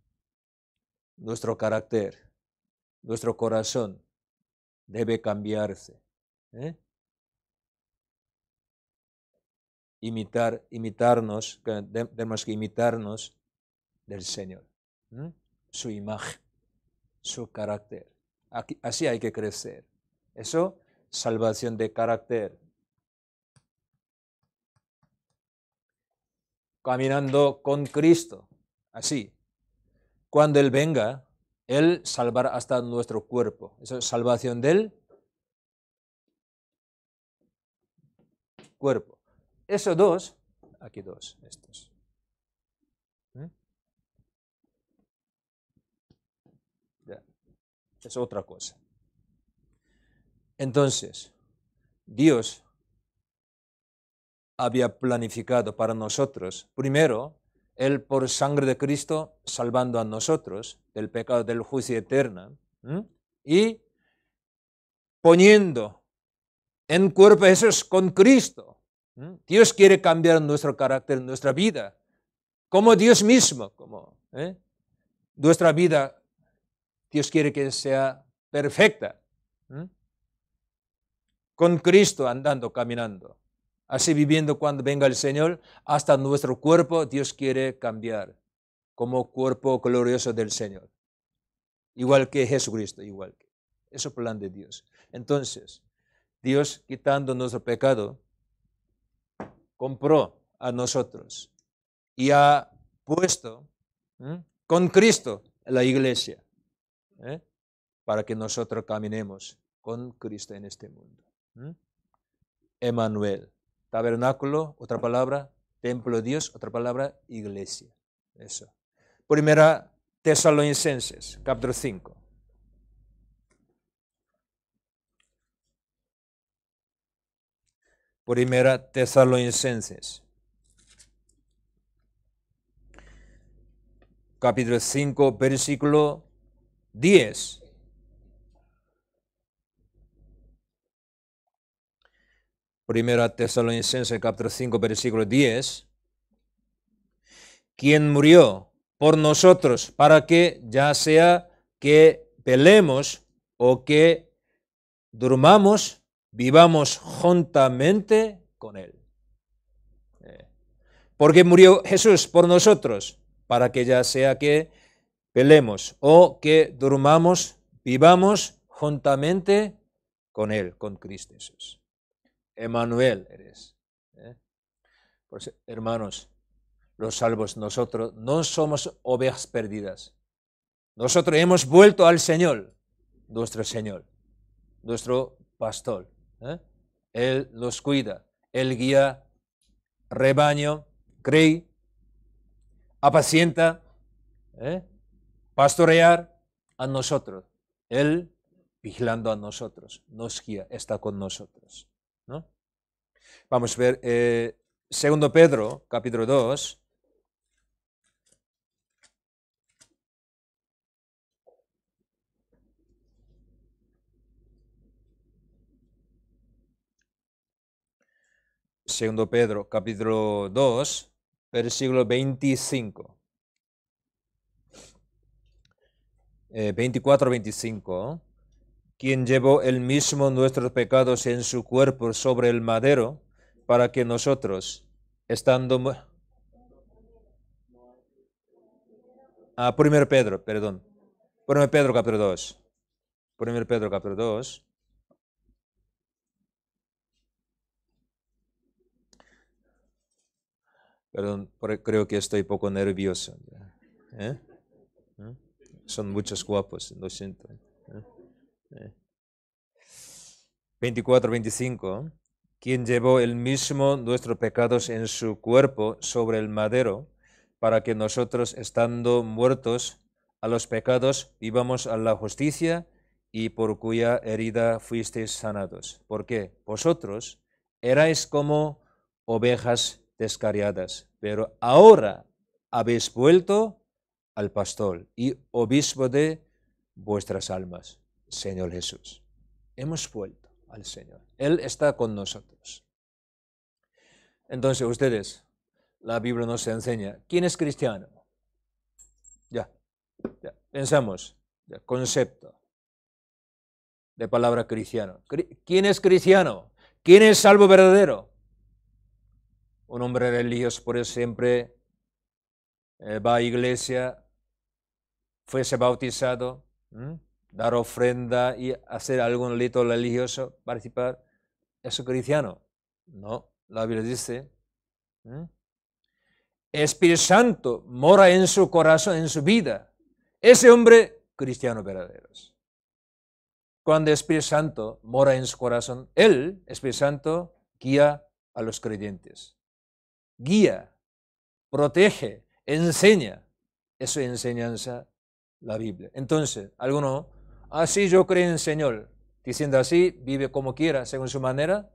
S1: Nuestro carácter, nuestro corazón debe cambiarse. Imitarnos, tenemos que imitarnos del Señor. Su imagen, su carácter. Así hay que crecer. Eso, salvación de carácter. Caminando con Cristo. Así. Cuando Él venga, Él salvará hasta nuestro cuerpo. Eso es salvación del cuerpo. Esos dos, aquí dos, estos. Ya. Es otra cosa. Entonces, Dios había planificado para nosotros, primero, Él por sangre de Cristo salvando a nosotros del pecado del juicio eterno, y poniendo en cuerpo Jesús con Cristo. Dios quiere cambiar nuestro carácter, nuestra vida, como Dios mismo, nuestra vida, Dios quiere que sea perfecta, con Cristo andando, caminando. Así viviendo cuando venga el Señor, hasta nuestro cuerpo Dios quiere cambiar como cuerpo glorioso del Señor. Igual que Jesucristo, igual que. Eso es el plan de Dios. Entonces, Dios quitando nuestro pecado, compró a nosotros y ha puesto con Cristo en la iglesia, para que nosotros caminemos con Cristo en este mundo. Emmanuel. Tabernáculo, otra palabra, templo de Dios, otra palabra, iglesia. Eso. Primera Tesalonicenses, capítulo 5. Primera Tesalonicenses, capítulo 5, versículo 10. Primera Tesalonicenses, capítulo 5, versículo 10. Quien murió por nosotros para que ya sea que velemos o que durmamos, vivamos juntamente con Él. Porque murió Jesús por nosotros, para que ya sea que velemos o que durmamos, vivamos juntamente con Él, con Cristo Jesús. Emmanuel eres. Pues, hermanos, los salvos, nosotros no somos ovejas perdidas. Nosotros hemos vuelto al Señor, nuestro pastor. Él los cuida, Él guía rebaño, cree, apacienta, pastorear a nosotros. Él vigilando a nosotros, nos guía, está con nosotros. ¿No? Vamos a ver, 2 Pedro, capítulo 2. Segundo Pedro, capítulo 2, versículo 25. 24-25. Quien llevó él mismo nuestros pecados en su cuerpo sobre el madero, para que nosotros, estando... 1 Pedro, perdón. 1 Pedro, capítulo 2. 1 Pedro, capítulo 2. Perdón, creo que estoy poco nervioso. ¿Eh? Son muchos guapos, lo siento. 24-25. Quien llevó él mismo nuestros pecados en su cuerpo sobre el madero, para que nosotros, estando muertos a los pecados, vivamos a la justicia, y por cuya herida fuisteis sanados. ¿Por qué? Vosotros erais como ovejas descarriadas, pero ahora habéis vuelto al pastor y obispo de vuestras almas, Señor Jesús. Hemos vuelto al Señor. Él está con nosotros. Entonces, ustedes, la Biblia nos enseña, ¿quién es cristiano? Ya, pensamos, concepto de palabra cristiano. ¿Quién es cristiano? ¿Quién es salvo verdadero? Un hombre religioso, por eso siempre va a iglesia, fuese bautizado, dar ofrenda y hacer algún rito religioso, participar. ¿Es cristiano? No, la Biblia dice, Espíritu Santo mora en su corazón, en su vida. Ese hombre, cristiano verdadero. Cuando el Espíritu Santo mora en su corazón, el Espíritu Santo guía a los creyentes. Guía, protege, enseña. Eso es enseñanza la Biblia. Entonces, alguno, así yo creo en el Señor, diciendo así, vive como quiera, según su manera,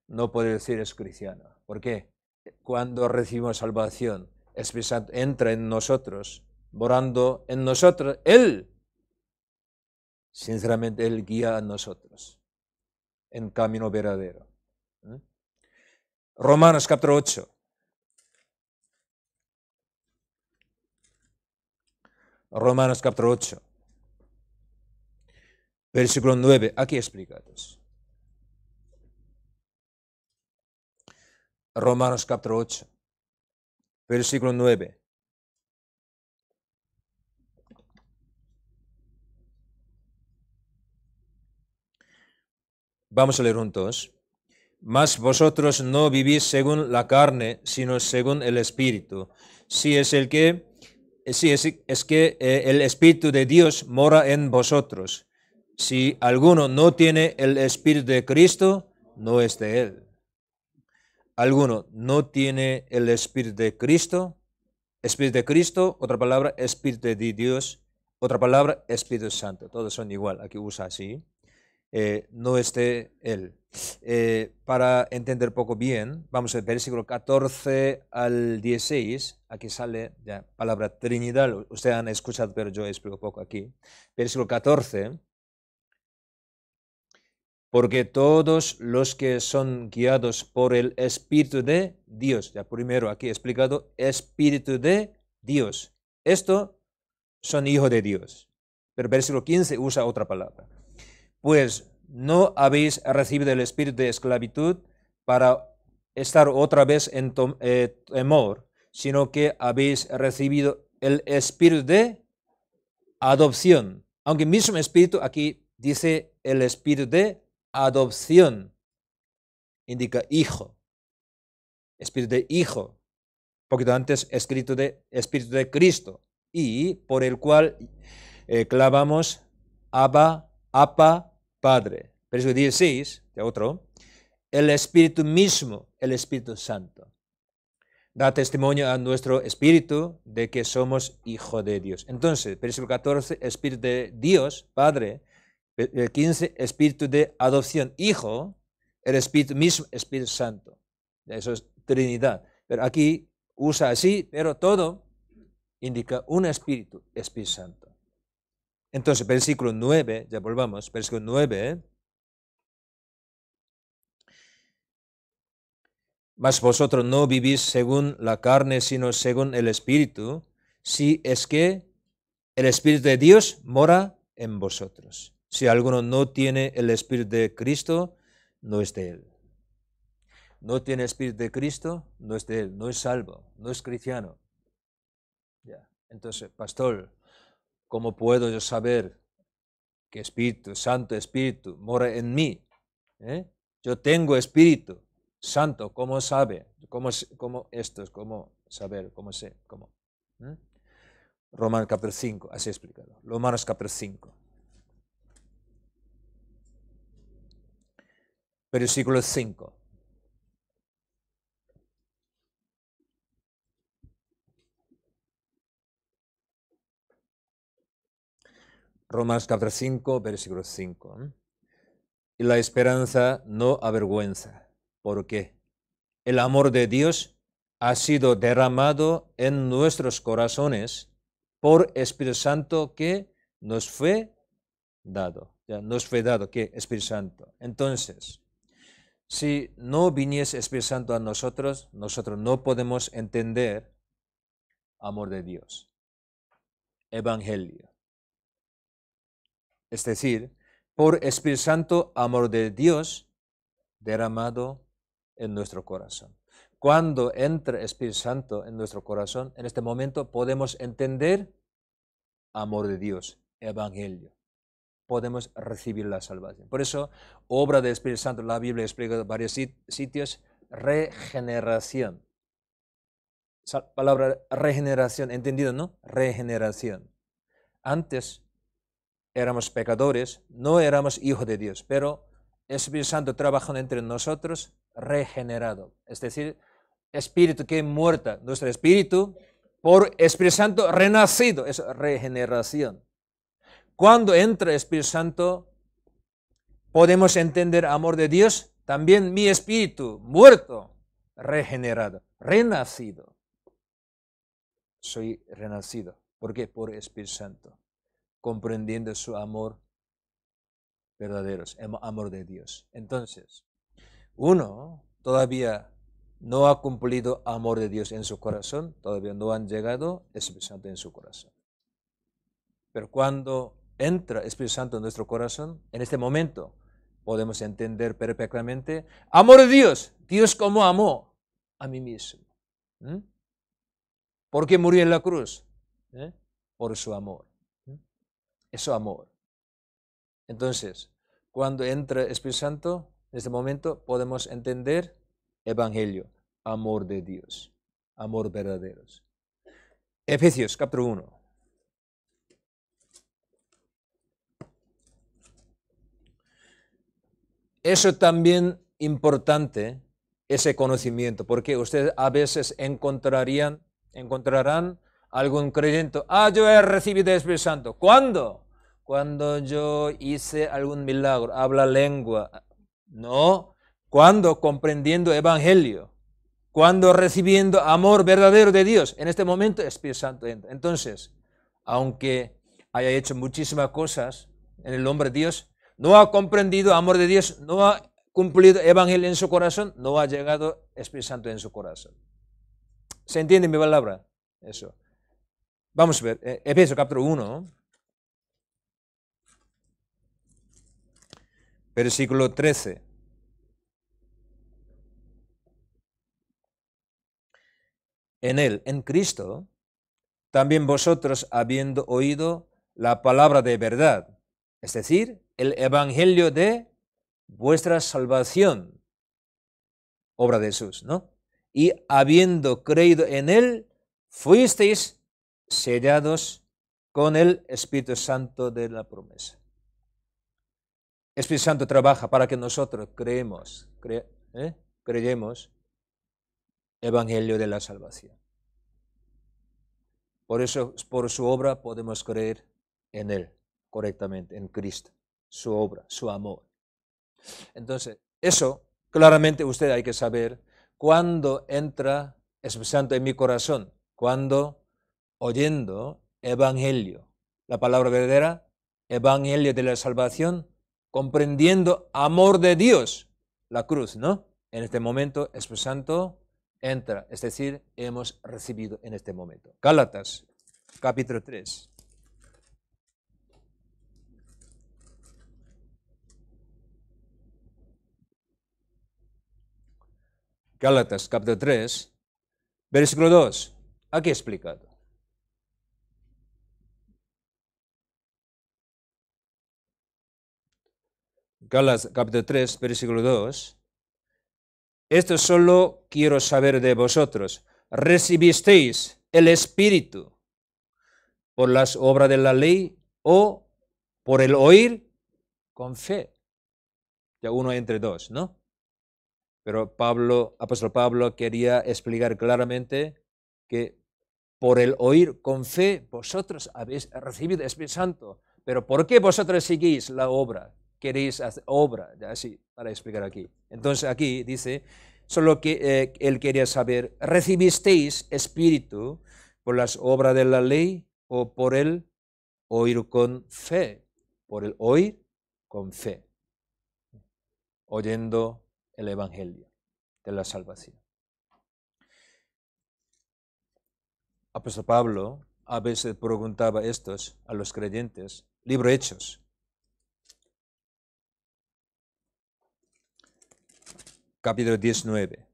S1: no puede decir es cristiano. ¿Por qué? Cuando recibimos salvación, el Espíritu Santo entra en nosotros, morando en nosotros, Él, sinceramente, Él guía a nosotros en camino verdadero. Romanos capítulo 8. Romanos capítulo 8. Versículo 9. Aquí explicados. Romanos capítulo 8. Versículo 9. Vamos a leer juntos. Mas vosotros no vivís según la carne, sino según el Espíritu. Si es el que, el Espíritu de Dios mora en vosotros. Si alguno no tiene el Espíritu de Cristo, no es de él. Alguno no tiene el Espíritu de Cristo, otra palabra, Espíritu de Dios, otra palabra, Espíritu Santo. Todos son igual, aquí usa así. No es de él. Para entender poco bien, vamos al versículo 14 al 16, aquí sale la palabra Trinidad, ustedes han escuchado, pero yo explico poco aquí. Versículo 14, porque todos los que son guiados por el Espíritu de Dios, ya primero aquí explicado, Espíritu de Dios, esto son hijos de Dios. Pero versículo 15 usa otra palabra. Pues no habéis recibido el espíritu de esclavitud para estar otra vez en temor, sino que habéis recibido el espíritu de adopción. Aunque el mismo espíritu aquí dice el espíritu de adopción, indica hijo, espíritu de hijo. Un poquito antes escrito de espíritu de Cristo, y por el cual clamamos Abba, Padre. Versículo 16, de otro, el Espíritu mismo, el Espíritu Santo, da testimonio a nuestro espíritu de que somos hijos de Dios. Entonces, versículo 14, Espíritu de Dios, Padre. El 15, Espíritu de adopción, Hijo. El Espíritu mismo, Espíritu Santo. Eso es Trinidad. Pero aquí usa así, pero todo indica un Espíritu, Espíritu Santo. Entonces, versículo 9, ya volvamos, versículo 9. Mas vosotros no vivís según la carne, sino según el Espíritu, si es que el Espíritu de Dios mora en vosotros. Si alguno no tiene el Espíritu de Cristo, no es de él. No tiene Espíritu de Cristo, no es de él, no es salvo, no es cristiano. Ya. Entonces, pastor, ¿cómo puedo yo saber que Espíritu Santo, Espíritu, mora en mí? Yo tengo Espíritu Santo, ¿cómo sabe? ¿Cómo esto es? ¿Cómo saber? ¿Cómo sé? ¿Cómo? Romanos capítulo 5, así explicado. Romanos capítulo 5. Versículo 5. Romanos capítulo 5, versículo 5. Y la esperanza no avergüenza. ¿Por qué? El amor de Dios ha sido derramado en nuestros corazones por Espíritu Santo que nos fue dado. Ya nos fue dado, ¿qué? Espíritu Santo. Entonces, si no viniese Espíritu Santo a nosotros, nosotros no podemos entender amor de Dios, evangelio. Es decir, por Espíritu Santo, amor de Dios derramado en nuestro corazón. Cuando entra Espíritu Santo en nuestro corazón, en este momento podemos entender amor de Dios, evangelio. Podemos recibir la salvación. Por eso, obra del Espíritu Santo, la Biblia explica en varios sitios, regeneración. Palabra regeneración, ¿entendido, no? Regeneración. Antes éramos pecadores, no éramos hijos de Dios, pero el Espíritu Santo trabajando entre nosotros, regenerado. Es decir, espíritu que muerta, nuestro espíritu, por Espíritu Santo renacido, es regeneración. Cuando entra el Espíritu Santo, podemos entender amor de Dios, también mi espíritu, muerto, regenerado, renacido. Soy renacido. ¿Por qué? Por Espíritu Santo, comprendiendo su amor verdadero, amor de Dios. Entonces, uno todavía no ha cumplido amor de Dios en su corazón, todavía no han llegado Espíritu Santo en su corazón. Pero cuando entra Espíritu Santo en nuestro corazón, en este momento podemos entender perfectamente amor de Dios, Dios como amó a mí mismo. ¿Por qué murió en la cruz? Por su amor. Es su amor. Entonces, cuando entra Espíritu Santo, en este momento podemos entender evangelio, amor de Dios, amor verdadero. Efesios capítulo 1. Eso también importante, ese conocimiento, porque ustedes a veces encontrarán algún creyente, yo he recibido el Espíritu Santo. ¿Cuándo? Cuando yo hice algún milagro, habla lengua. No, cuando comprendiendo evangelio, cuando recibiendo amor verdadero de Dios, en este momento el Espíritu Santo entra. Entonces, aunque haya hecho muchísimas cosas en el hombre de Dios, no ha comprendido amor de Dios, no ha cumplido evangelio en su corazón, no ha llegado Espíritu Santo en su corazón. ¿Se entiende mi palabra? Eso. Vamos a ver, Efesios capítulo 1, versículo 13. En él, en Cristo, también vosotros habiendo oído la palabra de verdad, es decir, el evangelio de vuestra salvación, obra de Jesús, ¿no? Y habiendo creído en él, fuisteis sellados con el Espíritu Santo de la promesa. El Espíritu Santo trabaja para que nosotros creyemos evangelio de la salvación. Por eso, por su obra podemos creer en él correctamente, en Cristo, su obra, su amor. Entonces, eso claramente usted hay que saber cuándo entra el Espíritu Santo en mi corazón, cuando oyendo evangelio, la palabra verdadera, evangelio de la salvación, comprendiendo amor de Dios, la cruz, ¿no? En este momento, Espíritu Santo entra, es decir, hemos recibido en este momento. Gálatas, capítulo 3. Gálatas, capítulo 3, versículo 2. Aquí explicado. Gálatas, capítulo 3, versículo 2. Esto solo quiero saber de vosotros. ¿Recibisteis el Espíritu por las obras de la ley o por el oír con fe? Ya uno entre dos, ¿no? Pero apóstol Pablo quería explicar claramente que por el oír con fe vosotros habéis recibido el Espíritu Santo. Pero ¿por qué vosotros seguís la obra? Queréis hacer obra, ya así, para explicar aquí. Entonces aquí dice, solo que él quería saber, ¿recibisteis Espíritu por las obras de la ley o por el oír con fe? Por el oír con fe, oyendo el Evangelio de la salvación. Apóstol Pablo a veces preguntaba estos a los creyentes. Libro Hechos, capítulo 19.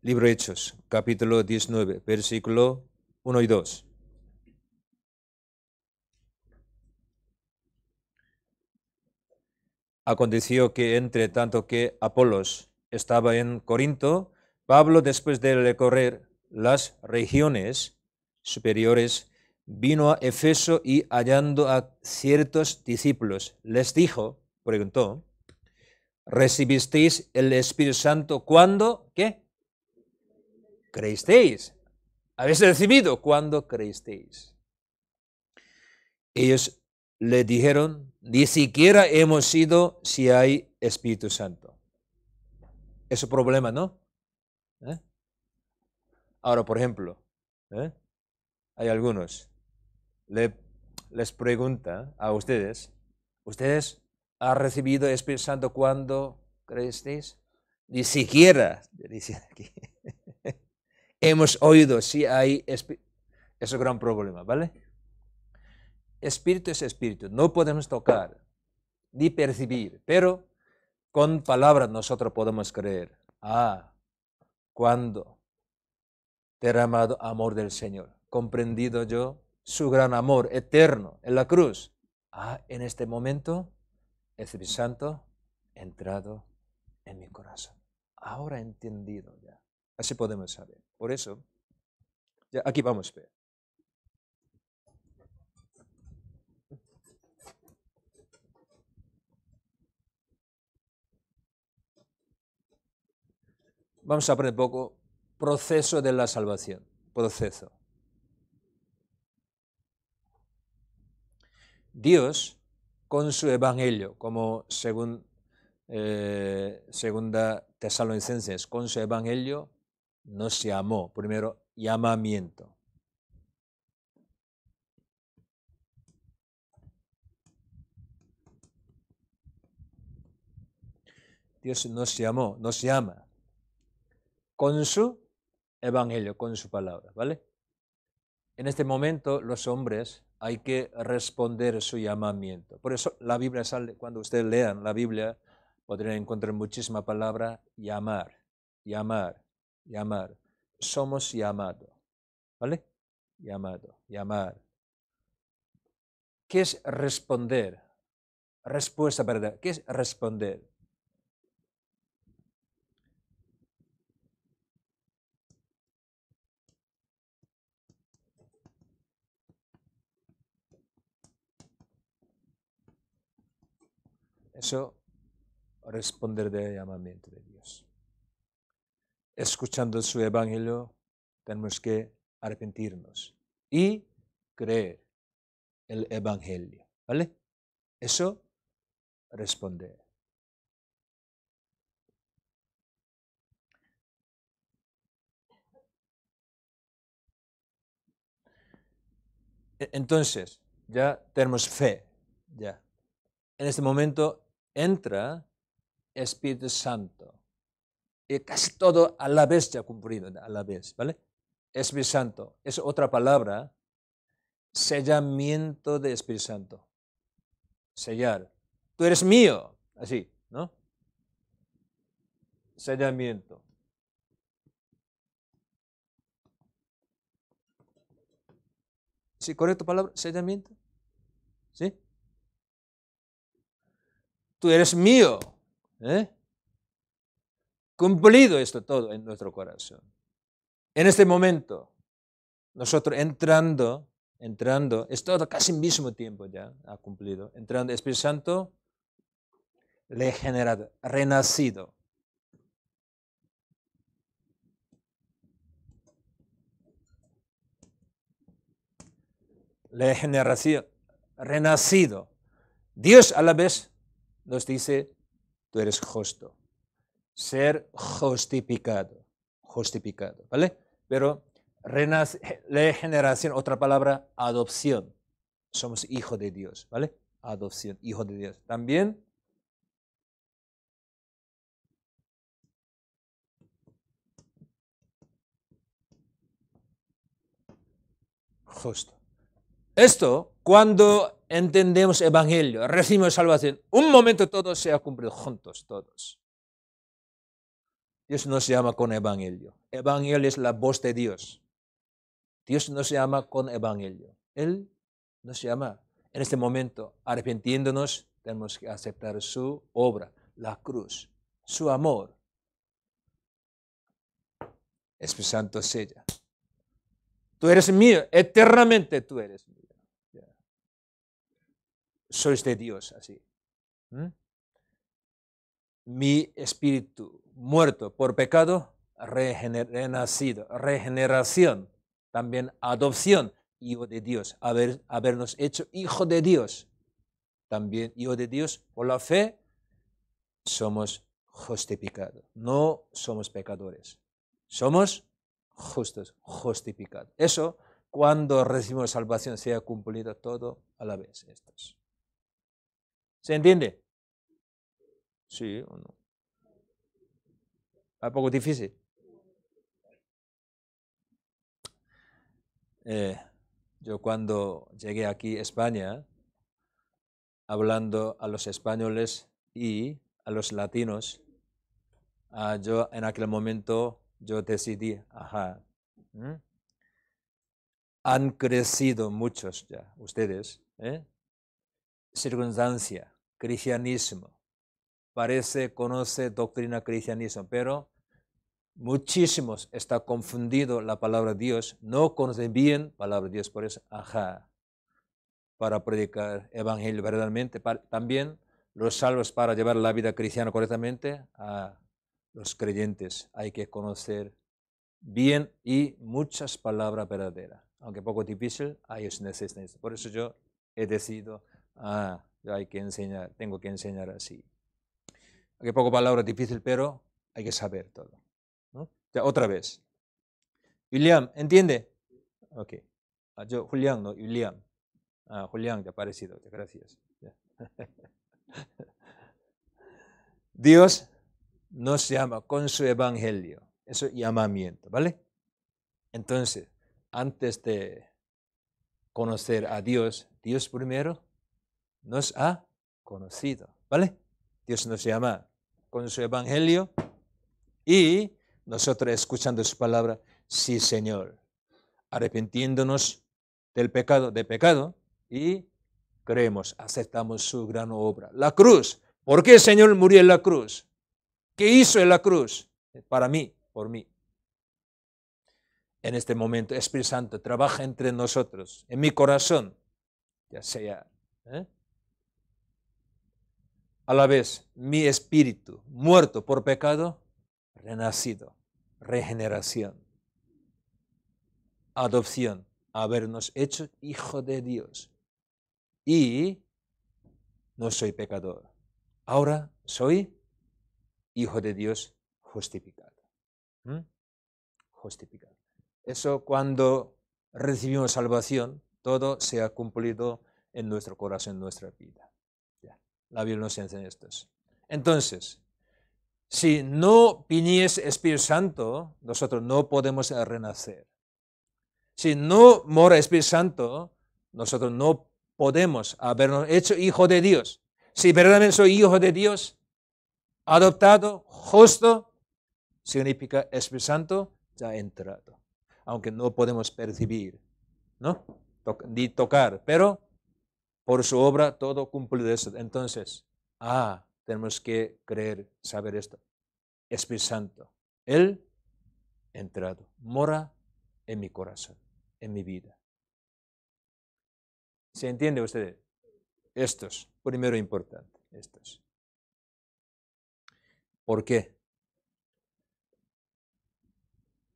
S1: Libro Hechos, capítulo 19, versículo 1 y 2. Aconteció que entre tanto que Apolos estaba en Corinto, Pablo, después de recorrer las regiones superiores, vino a Efeso y hallando a ciertos discípulos, les dijo, preguntó, ¿recibisteis el Espíritu Santo cuando? ¿Qué? ¿Creísteis? ¿Habéis recibido cuando creísteis? Ellos le dijeron, ni siquiera hemos sido si hay Espíritu Santo. Es un problema, ¿no? ¿Eh? Ahora, por ejemplo, ¿eh? Hay algunos, les pregunta a ustedes, ¿ustedes han recibido Espíritu Santo cuando creísteis? Ni siquiera, dice aquí, hemos oído si hay Espíritu. Es un gran problema, ¿vale? Espíritu es espíritu, no podemos tocar ni percibir, pero con palabras nosotros podemos creer. Cuando derramado amor del Señor, comprendido yo su gran amor eterno en la cruz. En este momento el Espíritu Santo ha entrado en mi corazón. Ahora he entendido ya. Así podemos saber. Por eso, ya aquí vamos a ver. Vamos a aprender un poco proceso de la salvación. Proceso. Dios, con su evangelio, como segunda Tesalonicenses, con su evangelio nos llamó. Primero, llamamiento. Dios nos llamó, nos llama con su evangelio, con su palabra, ¿vale? En este momento los hombres hay que responder su llamamiento. Por eso la Biblia sale, cuando ustedes lean la Biblia, podrán encontrar muchísima palabra llamar, llamar, llamar. Somos llamados, ¿vale? Llamado, llamar. ¿Qué es responder? Respuesta verdadera. ¿Qué es responder? Eso, responder del llamamiento de Dios. Escuchando su evangelio, tenemos que arrepentirnos y creer el evangelio, ¿vale? Eso, responder. Entonces, ya tenemos fe, ya. En este momento entra Espíritu Santo. Y casi todo a la vez ya cumplido, a la vez, ¿vale? Espíritu Santo es otra palabra, sellamiento de Espíritu Santo. Sellar. Tú eres mío, así, ¿no? Sellamiento. ¿Sí, correcto palabra? Sellamiento. ¿Sí? Tú eres mío. ¿Eh? Cumplido esto todo en nuestro corazón. En este momento, nosotros entrando, es todo casi al mismo tiempo ya, ha cumplido. Entrando Espíritu Santo, regenerado, renacido. Regeneración, renacido. Dios a la vez nos dice, tú eres justo. Ser justificado, ¿vale? Pero regeneración, otra palabra, adopción. Somos hijos de Dios, ¿vale? Adopción, hijo de Dios. También justo. Esto, cuando entendemos evangelio, recibimos salvación, un momento todo se ha cumplido juntos, todos. Dios no se llama con evangelio. Evangelio es la voz de Dios. Dios no se llama con evangelio. Él nos llama. En este momento, arrepintiéndonos, tenemos que aceptar su obra, la cruz, su amor. Espíritu Santo sella. Tú eres mío, eternamente tú eres mío. Sois de Dios, así. Mi espíritu muerto por pecado, renacido, regeneración, también adopción, hijo de Dios, habernos hecho hijo de Dios, también hijo de Dios, por la fe somos justificados, no somos pecadores, somos justos, justificados. Eso, cuando recibimos salvación, se ha cumplido todo a la vez. Estos. ¿Se entiende? Sí o no. ¿Es un poco difícil? Yo cuando llegué aquí a España, hablando a los españoles y a los latinos, yo en aquel momento yo decidí, han crecido muchos ya, ustedes, circunstancia, cristianismo, parece conoce doctrina cristianismo, pero muchísimos está confundido la palabra de Dios, no conocen bien la palabra de Dios, por eso, para predicar evangelio verdaderamente, también los salvos para llevar la vida cristiana correctamente a los creyentes. Hay que conocer bien y muchas palabras verdaderas. Aunque poco difícil, ellos necesitan eso. Por eso yo he decidido, hay que enseñar, tengo que enseñar así. Aunque poco palabra difícil, pero hay que saber todo. ¿No? Ya, otra vez. William, ¿entiende? Ok. Yo, Julián, no, William. Julián, ya parecido, gracias. Dios nos llama con su evangelio, eso es llamamiento, ¿vale? Entonces, antes de conocer a Dios, Dios primero nos ha conocido, ¿vale? Dios nos llama con su evangelio y nosotros escuchando su palabra, sí Señor, arrepintiéndonos del pecado y creemos, aceptamos su gran obra. La cruz. ¿Por qué el Señor murió en la cruz? ¿Qué hizo en la cruz? Para mí, por mí. En este momento, Espíritu Santo trabaja entre nosotros, en mi corazón, ya sea. A la vez, mi espíritu, muerto por pecado, renacido, regeneración, adopción, habernos hecho hijo de Dios. Y no soy pecador. Ahora soy hijo de Dios justificado. Justificado. Eso cuando recibimos salvación, todo sea cumplido en nuestro corazón, en nuestra vida. Ya. La Biblia nos enseña esto. Entonces, si no viniese Espíritu Santo, nosotros no podemos renacer. Si no mora Espíritu Santo, nosotros no podemos habernos hecho hijo de Dios. Si verdaderamente soy hijo de Dios, adoptado, justo, significa Espíritu Santo ya ha entrado. Aunque no podemos percibir, ¿no? Ni tocar, pero por su obra todo cumplido eso. Entonces, tenemos que creer, saber esto. Espíritu Santo, Él ha entrado, mora en mi corazón, en mi vida. ¿Se entiende usted? Estos, primero importante, estos. ¿Por qué?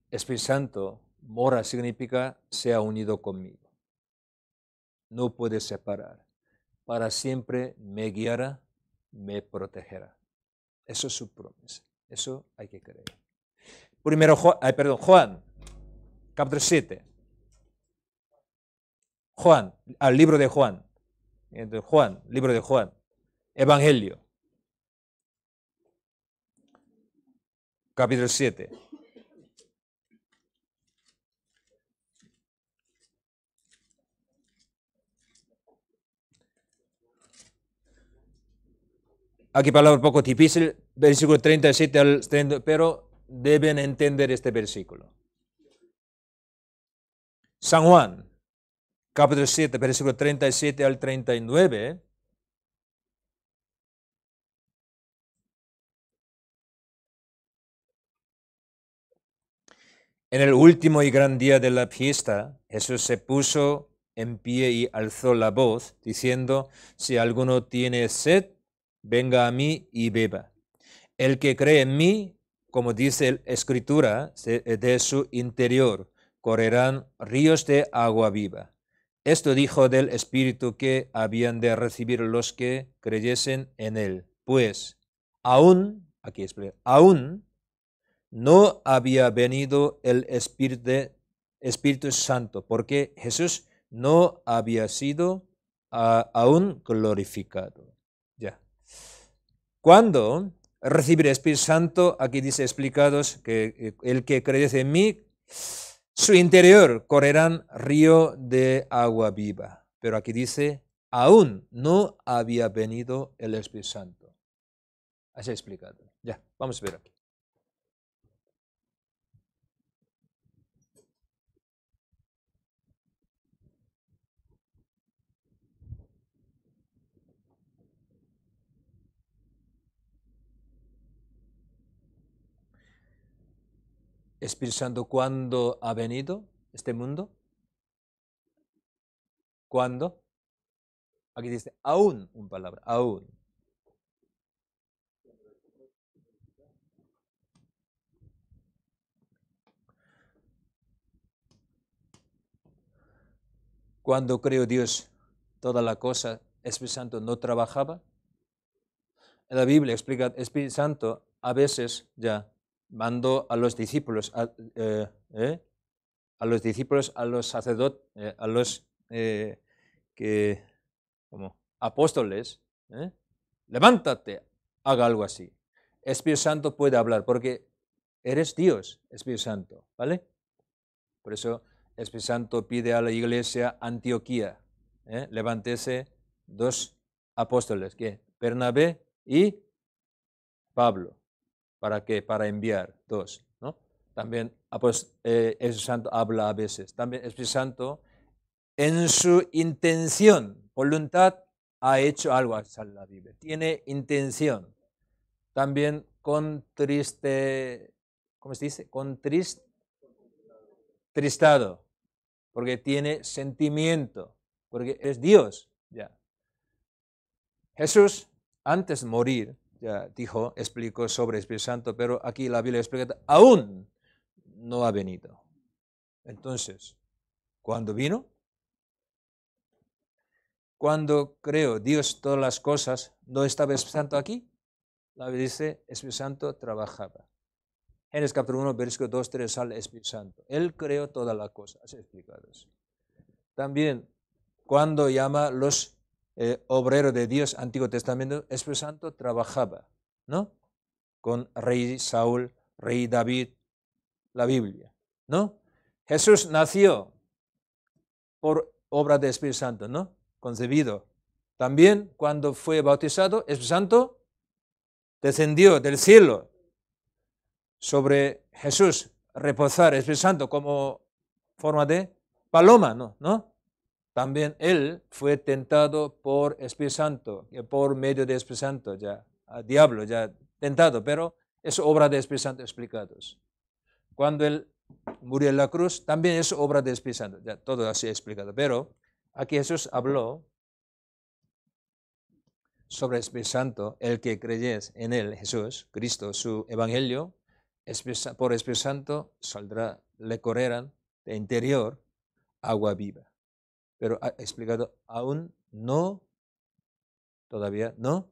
S1: Espíritu Santo, mora significa se ha unido conmigo. No puede separar. Para siempre me guiará, me protegerá. Eso es su promesa. Eso hay que creer. Primero, Juan, capítulo 7. Juan, al libro de Juan. Juan, libro de Juan. Evangelio. Capítulo 7. Aquí palabra un poco difícil, versículo 37 al 30, pero deben entender este versículo. San Juan, capítulo 7, versículo 37 al 39. En el último y gran día de la fiesta, Jesús se puso en pie y alzó la voz, diciendo, si alguno tiene sed, venga a mí y beba. El que cree en mí, como dice la Escritura, de su interior correrán ríos de agua viva. Esto dijo del Espíritu que habían de recibir los que creyesen en él. Pues, aún no había venido el Espíritu Santo, porque Jesús no había sido aún glorificado. Ya. Cuando recibir el Espíritu Santo, aquí dice explicados que el que creyese en mí, su interior correrán río de agua viva. Pero aquí dice, aún no había venido el Espíritu Santo. Así explicado. Ya, vamos a ver aquí. Espíritu Santo, ¿cuándo ha venido este mundo? ¿Cuándo? Aquí dice, aún, una palabra, aún. Cuando creó Dios toda la cosa, Espíritu Santo no trabajaba. En la Biblia explica, Espíritu Santo a veces ya mandó a los discípulos, a los discípulos, a los sacerdotes, a los como apóstoles, levántate, haga algo así. Espíritu Santo puede hablar porque eres Dios, Espíritu Santo, ¿vale? Por eso Espíritu Santo pide a la iglesia Antioquía, levántese dos apóstoles, ¿qué? Bernabé y Pablo. ¿Para qué? Para enviar dos, ¿no? También Espíritu Santo habla a veces. También Espíritu Santo en su intención, voluntad, ha hecho algo hasta la Biblia. Tiene intención. También ¿cómo se dice? Tristado, porque tiene sentimiento, porque es Dios. Ya. Jesús, antes de morir, ya explicó sobre el Espíritu Santo, pero aquí la Biblia explica, aún no ha venido. Entonces, ¿cuándo vino? Cuando creó Dios todas las cosas, ¿no estaba el Espíritu Santo aquí? La Biblia dice, Espíritu Santo trabajaba. Génesis capítulo 1, versículo 2, 3 sale el Espíritu Santo. Él creó todas las cosas, así explicado eso. También cuando llama los obreros de Dios, Antiguo Testamento, Espíritu Santo trabajaba, ¿no? Con rey Saúl, rey David, la Biblia, ¿no? Jesús nació por obra del Espíritu Santo, ¿no? Concebido. También cuando fue bautizado, Espíritu Santo descendió del cielo sobre Jesús, reposar Espíritu Santo como forma de paloma, ¿no? También él fue tentado por Espíritu Santo, por medio de Espíritu Santo, ya, al diablo, ya tentado, pero es obra de Espíritu Santo explicados. Cuando él murió en la cruz, también es obra de Espíritu Santo, ya todo así explicado. Pero aquí Jesús habló sobre el Espíritu Santo, el que creyes en él, Jesús, Cristo, su evangelio, por Espíritu Santo saldrá, le correrán de interior agua viva. Pero ha explicado, aún no, todavía no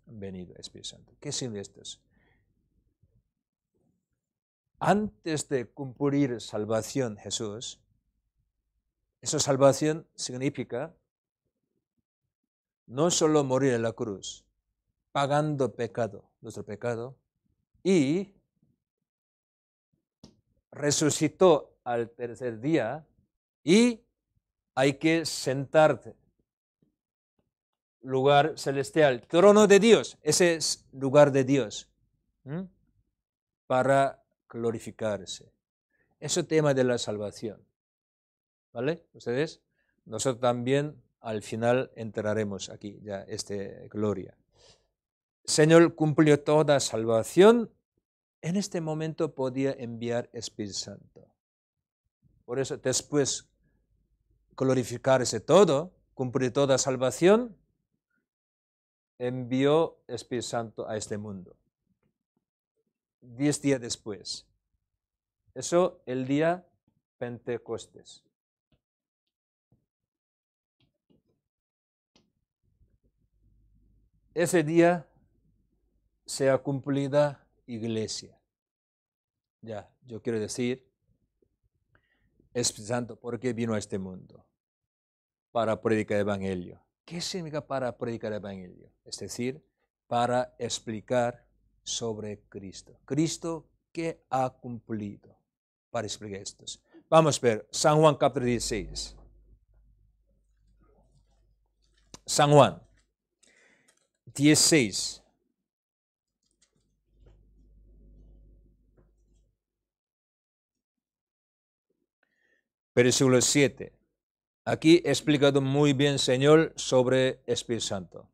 S1: han venido Espíritu Santo. ¿Qué significa esto? Antes de cumplir salvación Jesús, esa salvación significa no solo morir en la cruz, pagando pecado, nuestro pecado, y resucitó al tercer día, y hay que sentarte, lugar celestial, trono de Dios, ese es lugar de Dios, para glorificarse. Es el tema de la salvación, ¿vale? ¿Ustedes? Nosotros también al final entraremos aquí, ya, gloria. Señor cumplió toda salvación, en este momento podía enviar Espíritu Santo. Por eso después glorificarse todo, cumplir toda salvación, envió Espíritu Santo a este mundo. 10 días después. Eso el día Pentecostés. Ese día se ha cumplido iglesia. Ya, yo quiero decir, Espíritu Santo, ¿por qué vino a este mundo? Para predicar el evangelio. ¿Qué significa para predicar el evangelio? Es decir, para explicar sobre Cristo. Cristo que ha cumplido. Para explicar esto. Vamos a ver, San Juan capítulo 16. San Juan 16. Versículo 7. Aquí he explicado muy bien, Señor, sobre Espíritu Santo.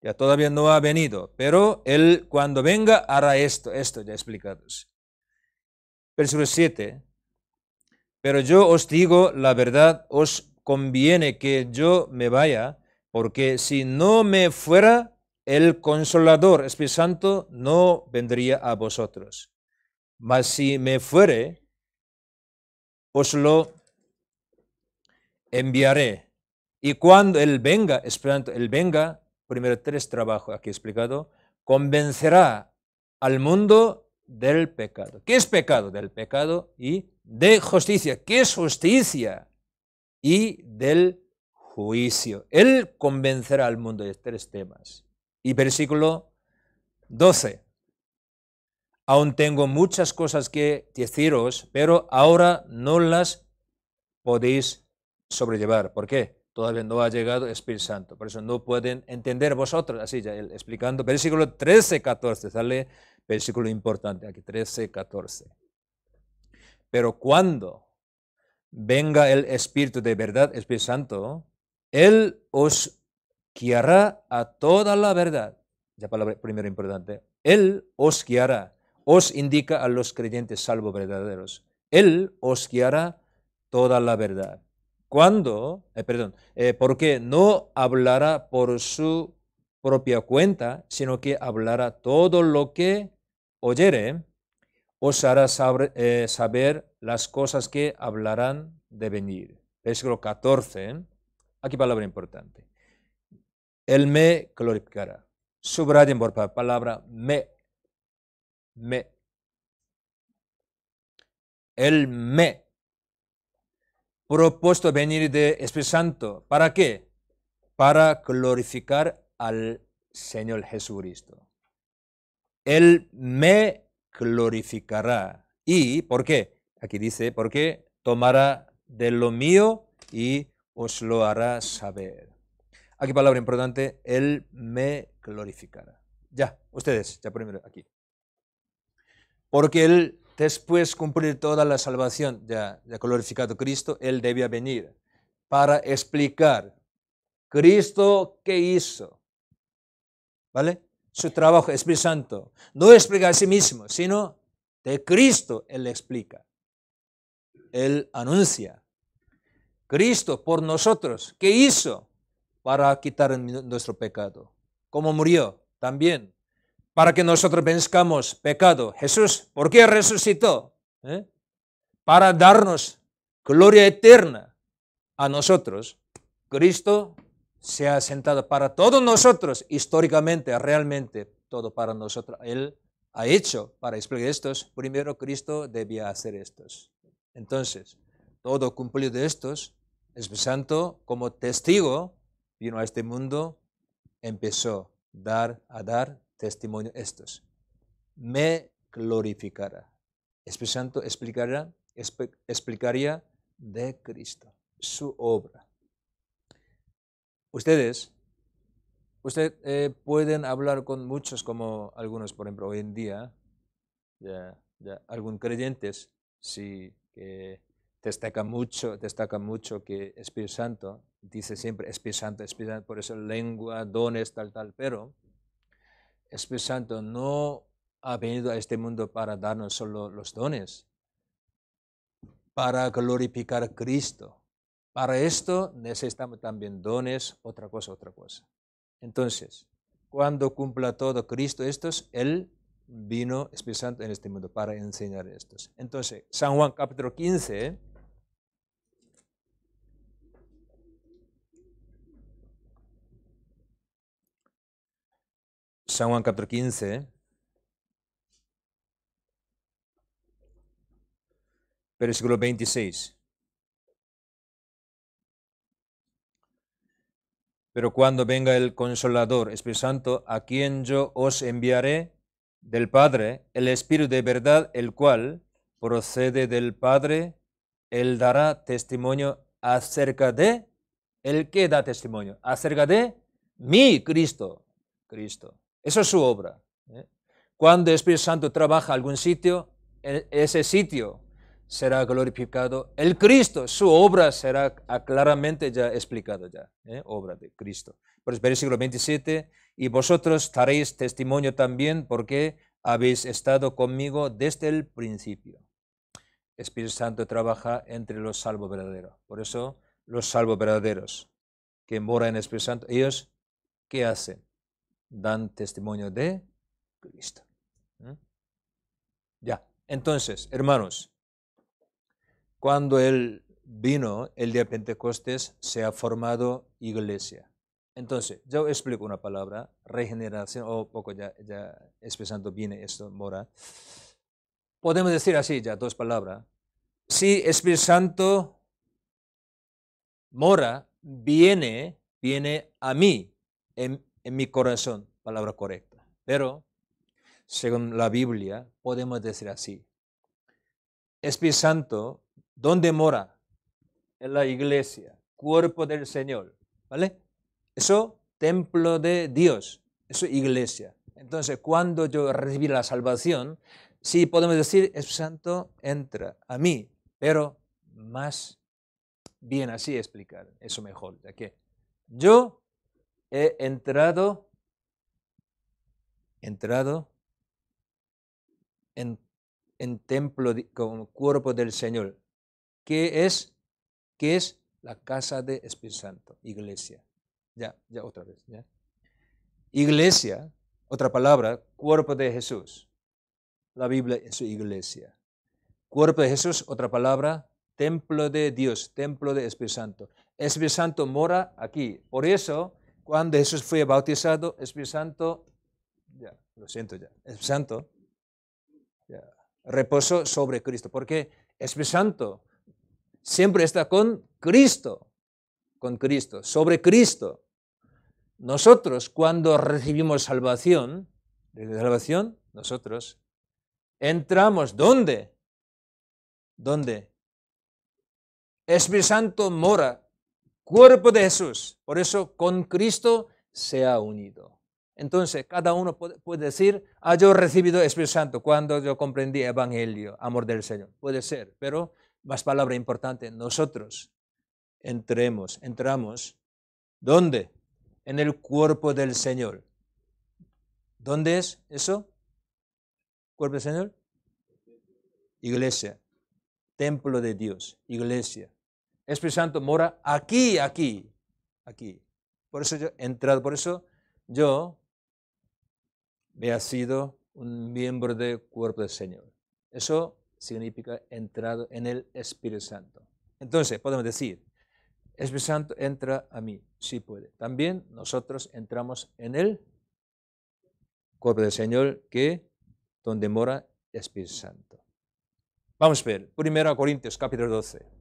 S1: Ya todavía no ha venido, pero Él cuando venga hará esto ya explicados. Versículo 7. Pero yo os digo la verdad, os conviene que yo me vaya, porque si no me fuera, el Consolador, Espíritu Santo, no vendría a vosotros. Mas si me fuere, os lo enviaré. Y cuando Él venga, esperando Él venga, primero 3 trabajos aquí explicado, convencerá al mundo del pecado. ¿Qué es pecado? Del pecado y de justicia. ¿Qué es justicia? Y del juicio. Él convencerá al mundo de 3 temas. Y versículo 12. Aún tengo muchas cosas que deciros, pero ahora no las podéis sobrellevar. ¿Por qué? Todavía no ha llegado el Espíritu Santo. Por eso no pueden entender vosotros. Así ya él explicando. Versículo 13, 14. Sale versículo importante aquí. 13, 14. Pero cuando venga el Espíritu de verdad, Espíritu Santo, Él os guiará a toda la verdad. Ya palabra primero importante. Él os guiará. Os indica a los creyentes salvos verdaderos. Él os guiará toda la verdad. Porque no hablará por su propia cuenta, sino que hablará todo lo que oyere, os hará saber las cosas que hablarán de venir. Versículo 14, aquí palabra importante. Él me glorificará. Subrayen por palabra me. Él me. propuesto venir de Espíritu Santo. ¿Para qué? Para glorificar al Señor Jesucristo. Él me glorificará. ¿Y por qué? Aquí dice, porque tomará de lo mío y os lo hará saber. Aquí palabra importante, Él me glorificará. Ya, ustedes, ya primero aquí. Porque Él, después de cumplir toda la salvación, ya glorificado Cristo, Él debía venir para explicar Cristo qué hizo. ¿Vale? Su trabajo, Espíritu Santo. No explica a sí mismo, sino de Cristo Él explica. Él anuncia. Cristo por nosotros, ¿qué hizo? Para quitar nuestro pecado. ¿Cómo murió? También. Para que nosotros venzcamos pecado. Jesús, ¿por qué resucitó? Para darnos gloria eterna a nosotros. Cristo se ha sentado para todos nosotros, históricamente, realmente, todo para nosotros. Él ha hecho para explicar estos. Primero Cristo debía hacer estos. Entonces, todo cumplido de estos, Espíritu Santo, como testigo, vino a este mundo, empezó a dar testimonio estos. Me glorificará. Espíritu Santo explicaría de Cristo, su obra. Ustedes pueden hablar con muchos, como algunos, por ejemplo, hoy en día, algunos creyentes, sí, que destacan mucho que Espíritu Santo, dice siempre Espíritu Santo, por eso lengua, dones, tal, pero Espíritu Santo no ha venido a este mundo para darnos solo los dones, para glorificar a Cristo. Para esto necesitamos también dones, otra cosa. Entonces, cuando cumpla todo Cristo estos, Él vino Espíritu Santo en este mundo para enseñar estos. Entonces, San Juan capítulo 15. San Juan capítulo 15. Versículo 26. Pero cuando venga el Consolador, Espíritu Santo, a quien yo os enviaré del Padre, el Espíritu de verdad, el cual procede del Padre, Él dará testimonio acerca de, ¿el qué da testimonio? Acerca de mí, Cristo. Eso es su obra. Cuando el Espíritu Santo trabaja en algún sitio, ese sitio será glorificado. El Cristo, su obra será claramente ya explicada obra de Cristo. Por el versículo 27, y vosotros daréis testimonio también porque habéis estado conmigo desde el principio. Espíritu Santo trabaja entre los salvos verdaderos. Por eso los salvos verdaderos que moran en el Espíritu Santo, ellos, ¿qué hacen? Dan testimonio de Cristo. Ya, entonces, hermanos, cuando Él vino el día de Pentecostés, se ha formado iglesia. Entonces, yo explico una palabra, regeneración, o poco ya Espíritu Santo viene, esto mora. Podemos decir así, ya dos palabras. Si Espíritu Santo mora, viene a mí, en mi corazón, palabra correcta. Pero, según la Biblia, podemos decir así. Espíritu Santo, ¿dónde mora? En la iglesia, cuerpo del Señor, ¿vale? Eso, templo de Dios, eso iglesia. Entonces, cuando yo recibí la salvación, sí podemos decir, Espíritu Santo entra a mí, pero más bien así explicar, eso mejor, ya que yo he entrado en templo, como cuerpo del Señor. ¿Qué es la casa de Espíritu Santo? Iglesia. Ya otra vez. ¿ya? Iglesia, otra palabra, cuerpo de Jesús. La Biblia es su iglesia. Cuerpo de Jesús, otra palabra, templo de Dios, templo de Espíritu Santo. Espíritu Santo mora aquí. Por eso, cuando Jesús fue bautizado, Espíritu Santo, Espíritu Santo reposó sobre Cristo. Porque Espíritu Santo, siempre está con Cristo, sobre Cristo. Nosotros cuando recibimos salvación, nosotros entramos, ¿dónde? ¿Dónde? Espíritu Santo mora, cuerpo de Jesús. Por eso con Cristo se ha unido. Entonces, cada uno puede decir, yo he recibido Espíritu Santo cuando yo comprendí el Evangelio, amor del Señor. Puede ser, pero más palabra importante, nosotros entramos, ¿dónde? En el cuerpo del Señor. ¿Dónde es eso? ¿Cuerpo del Señor? Iglesia, templo de Dios, iglesia. Espíritu Santo mora aquí. Por eso yo he entrado, por eso yo me ha sido un miembro del cuerpo del Señor. Eso significa entrado en el Espíritu Santo. Entonces, podemos decir, Espíritu Santo entra a mí, sí puede. También nosotros entramos en el cuerpo del Señor, donde mora el Espíritu Santo. Vamos a ver, 1 Corintios capítulo 12.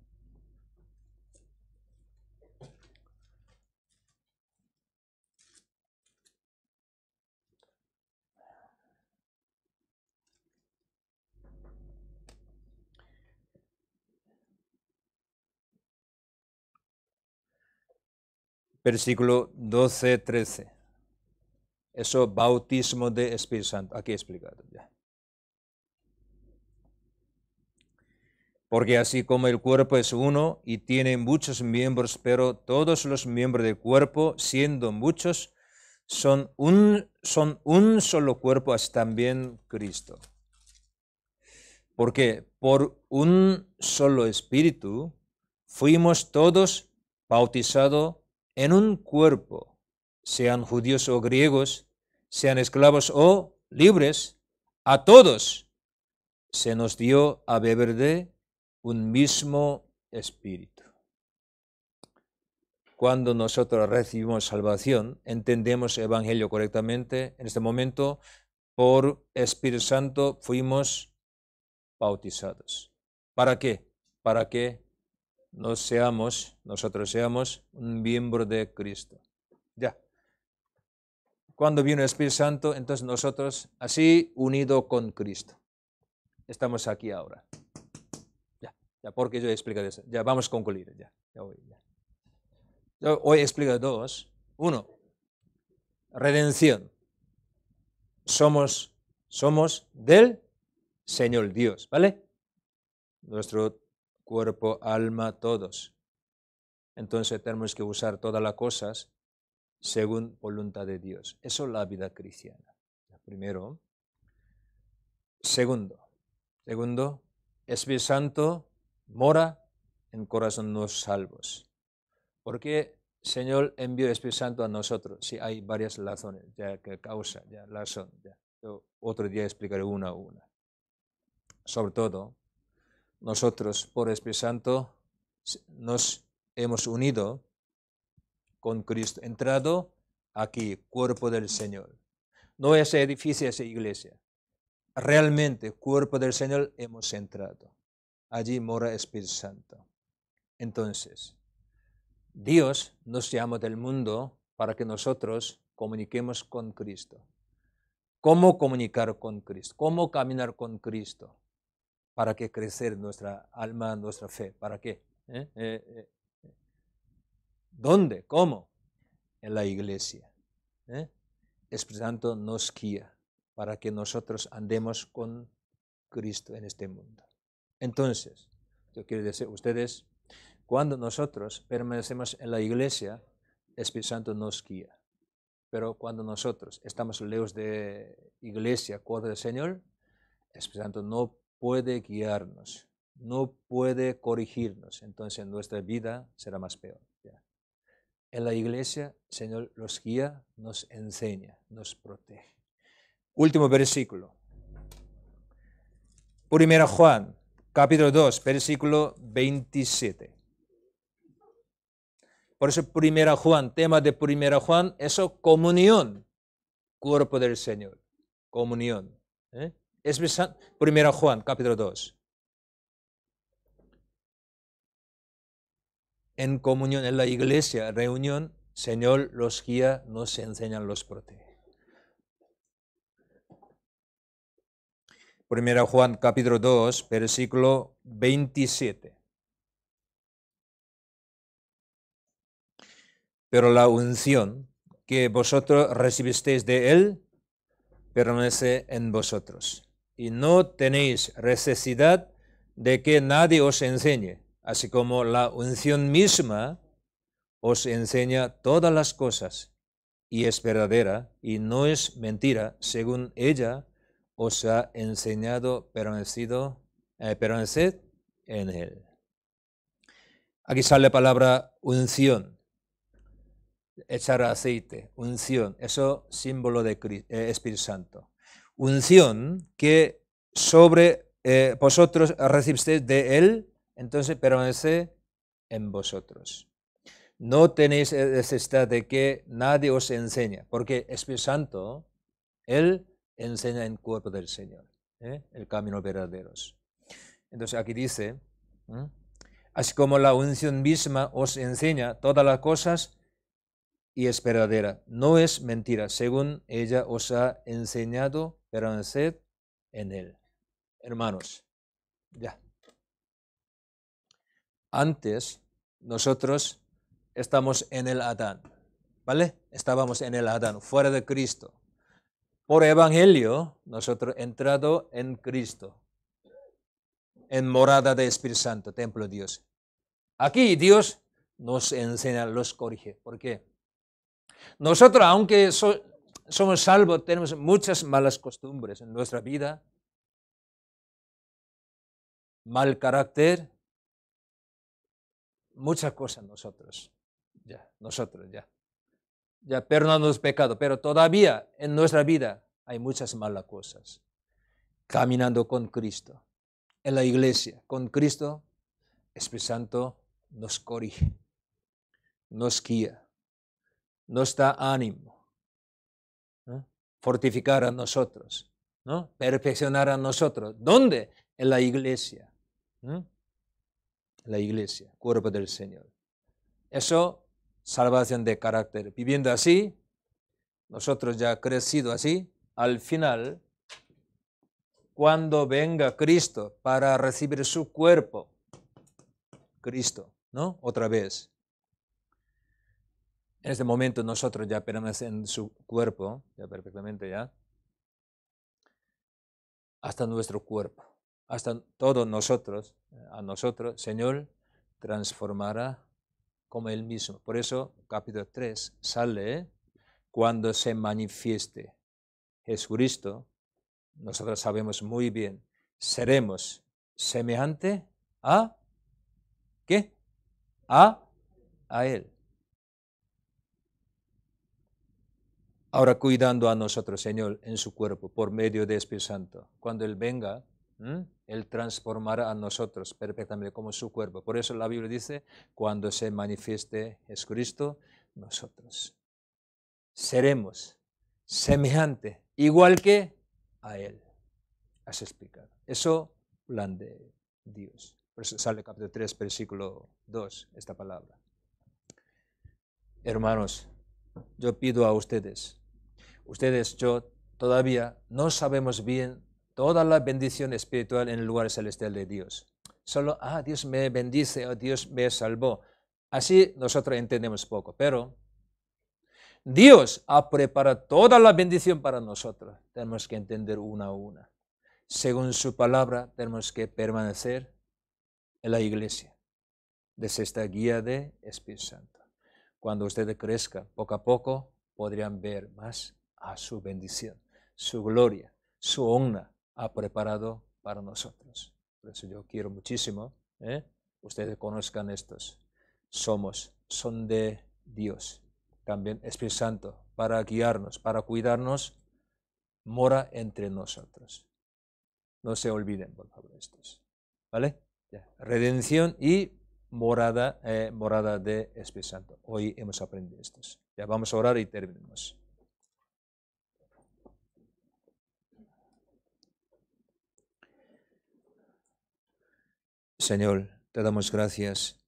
S1: Versículo 12, 13. Eso, bautismo de Espíritu Santo. Aquí explicado ya. Porque así como el cuerpo es uno y tiene muchos miembros, pero todos los miembros del cuerpo, siendo muchos, son un solo cuerpo, así también Cristo. Porque por un solo espíritu fuimos todos bautizados en un cuerpo, sean judíos o griegos, sean esclavos o libres, a todos se nos dio a beber de un mismo espíritu. Cuando nosotros recibimos salvación, entendemos el Evangelio correctamente, en este momento, por Espíritu Santo fuimos bautizados. ¿Para qué? Para que nosotros seamos un miembro de Cristo. Ya. Cuando vino el Espíritu Santo, entonces nosotros, así unido con Cristo, estamos aquí ahora. Ya, porque yo he explicado eso. Ya, vamos a concluir. Ya. Yo hoy he explicado dos. Uno, redención. Somos del Señor Dios, ¿vale? Nuestro cuerpo, alma, todos. Entonces tenemos que usar todas las cosas según voluntad de Dios. Eso es la vida cristiana. Primero. Segundo, Espíritu Santo mora en corazón de los salvos. ¿Por qué el Señor envió el Espíritu Santo a nosotros? Sí, hay varias razones, ya que causa, ya razón. Ya. Yo otro día explicaré una a una. Sobre todo, nosotros por el Espíritu Santo nos hemos unido con Cristo, entrado aquí, cuerpo del Señor. No ese edificio, esa iglesia. Realmente, cuerpo del Señor hemos entrado. Allí mora Espíritu Santo. Entonces, Dios nos llama del mundo para que nosotros comuniquemos con Cristo. ¿Cómo comunicar con Cristo? ¿Cómo caminar con Cristo? ¿Para qué crecer nuestra alma, nuestra fe? ¿Para qué? ¿Dónde? ¿Cómo? En la iglesia. Espíritu Santo nos guía para que nosotros andemos con Cristo en este mundo. Entonces, yo quiero decir, ustedes, cuando nosotros permanecemos en la iglesia, el Espíritu Santo nos guía. Pero cuando nosotros estamos lejos de iglesia, cuerpo del Señor, el Espíritu Santo no puede guiarnos, no puede corregirnos. Entonces nuestra vida será más peor. ¿Ya? En la iglesia, el Señor los guía, nos enseña, nos protege. Último versículo. 1 Juan, capítulo 2, versículo 27. Por eso 1 Juan, tema de 1 Juan, eso comunión, cuerpo del Señor, comunión. Es 1 Juan, capítulo 2. en comunión en la iglesia, reunión, Señor los guía, nos enseña, los protege. 1 Juan capítulo 2, versículo 27. Pero la unción que vosotros recibisteis de Él permanece en vosotros. Y no tenéis necesidad de que nadie os enseñe, así como la unción misma os enseña todas las cosas, y es verdadera, y no es mentira, según ella os ha enseñado, permaneced en Él. Aquí sale la palabra unción. Echar aceite, unción, eso símbolo de Espíritu Santo. Unción que sobre vosotros recibisteis de Él, entonces permanece en vosotros. No tenéis necesidad de que nadie os enseñe, porque Espíritu Santo, Él enseña en el cuerpo del Señor, el camino verdadero. Entonces aquí dice, así como la unción misma os enseña todas las cosas, y es verdadera, no es mentira, según ella os ha enseñado, permaneced en Él. Hermanos, ya. Antes nosotros estamos en el Adán, ¿vale? Estábamos en el Adán, fuera de Cristo. Por evangelio, nosotros entrado en Cristo, en morada de Espíritu Santo, templo de Dios. Aquí Dios nos enseña, los corrige. ¿Por qué? Nosotros, aunque somos salvos, tenemos muchas malas costumbres en nuestra vida, mal carácter, muchas cosas nosotros. Ya perdonamos pecado, pero todavía en nuestra vida hay muchas malas cosas. Caminando con Cristo, en la iglesia, con Cristo, Espíritu Santo nos corrige, nos guía, nos da ánimo, ¿no? Fortificar a nosotros, ¿no? Perfeccionar a nosotros. ¿Dónde? En la iglesia. La iglesia, cuerpo del Señor. Eso, salvación de carácter. Viviendo así, nosotros ya crecido así, al final, cuando venga Cristo para recibir su cuerpo, Cristo, ¿no? Otra vez. En este momento nosotros ya permanecemos en su cuerpo, ya perfectamente ya, hasta nuestro cuerpo, hasta todos nosotros, a nosotros, Señor, transformará como Él mismo. Por eso, capítulo 3 sale, cuando se manifieste Jesucristo, nosotros sabemos muy bien, seremos semejante a, ¿qué? A Él. Ahora cuidando a nosotros, Señor, en su cuerpo, por medio del Espíritu Santo. Cuando Él venga, Él transformará a nosotros perfectamente como su cuerpo. Por eso la Biblia dice, cuando se manifieste Jesucristo, nosotros seremos semejante, igual que a Él. Has explicado. Eso, plan de Dios. Por eso sale capítulo 3, versículo 2, esta palabra. Hermanos, yo pido a ustedes, yo todavía no sabemos bien toda la bendición espiritual en el lugar celestial de Dios. Solo, Dios me bendice, Dios me salvó. Así nosotros entendemos poco, pero Dios ha preparado toda la bendición para nosotros. Tenemos que entender una a una. Según su palabra, tenemos que permanecer en la iglesia, desde esta guía de Espíritu Santo. Cuando ustedes crezcan, poco a poco, podrían ver más a su bendición, su gloria, su honra ha preparado para nosotros. Por eso yo quiero muchísimo, ustedes conozcan estos. Son de Dios. También Espíritu Santo, para guiarnos, para cuidarnos, mora entre nosotros. No se olviden, por favor, estos. ¿Vale? Ya. Redención y morada de Espíritu Santo. Hoy hemos aprendido estos. Ya vamos a orar y terminamos. Señor, te damos gracias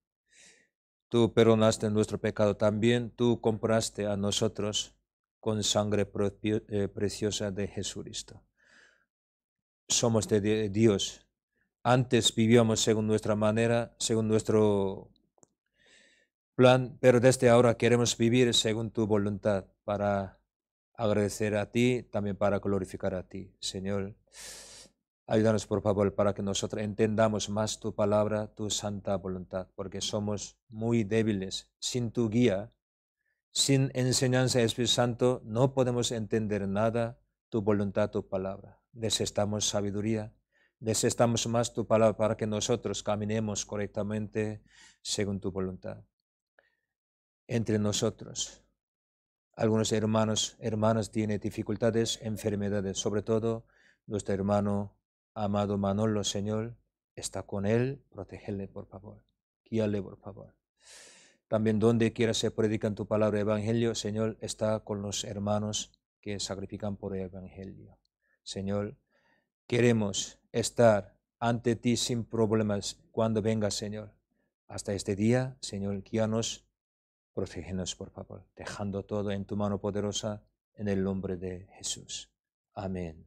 S1: Tú perdonaste nuestro pecado también, tú compraste a nosotros con sangre preciosa de Jesucristo. Somos de Dios. Antes vivíamos según nuestra manera, según nuestro plan, pero desde ahora queremos vivir según tu voluntad para agradecer a ti, también para glorificar a ti, Señor. Ayúdanos, por favor, para que nosotros entendamos más tu palabra, tu santa voluntad, porque somos muy débiles. Sin tu guía, sin enseñanza del Espíritu Santo, no podemos entender nada, tu voluntad, tu palabra. Necesitamos sabiduría, necesitamos más tu palabra para que nosotros caminemos correctamente según tu voluntad. Entre nosotros, algunos hermanos, hermanas tienen dificultades, enfermedades, sobre todo nuestro hermano amado Manolo, Señor, está con él, protégele, por favor, guíale, por favor. También donde quiera se predican tu palabra evangelio, Señor, está con los hermanos que sacrifican por el evangelio. Señor, queremos estar ante ti sin problemas cuando venga, Señor. Hasta este día, Señor, guíanos, protégenos, por favor, dejando todo en tu mano poderosa, en el nombre de Jesús. Amén.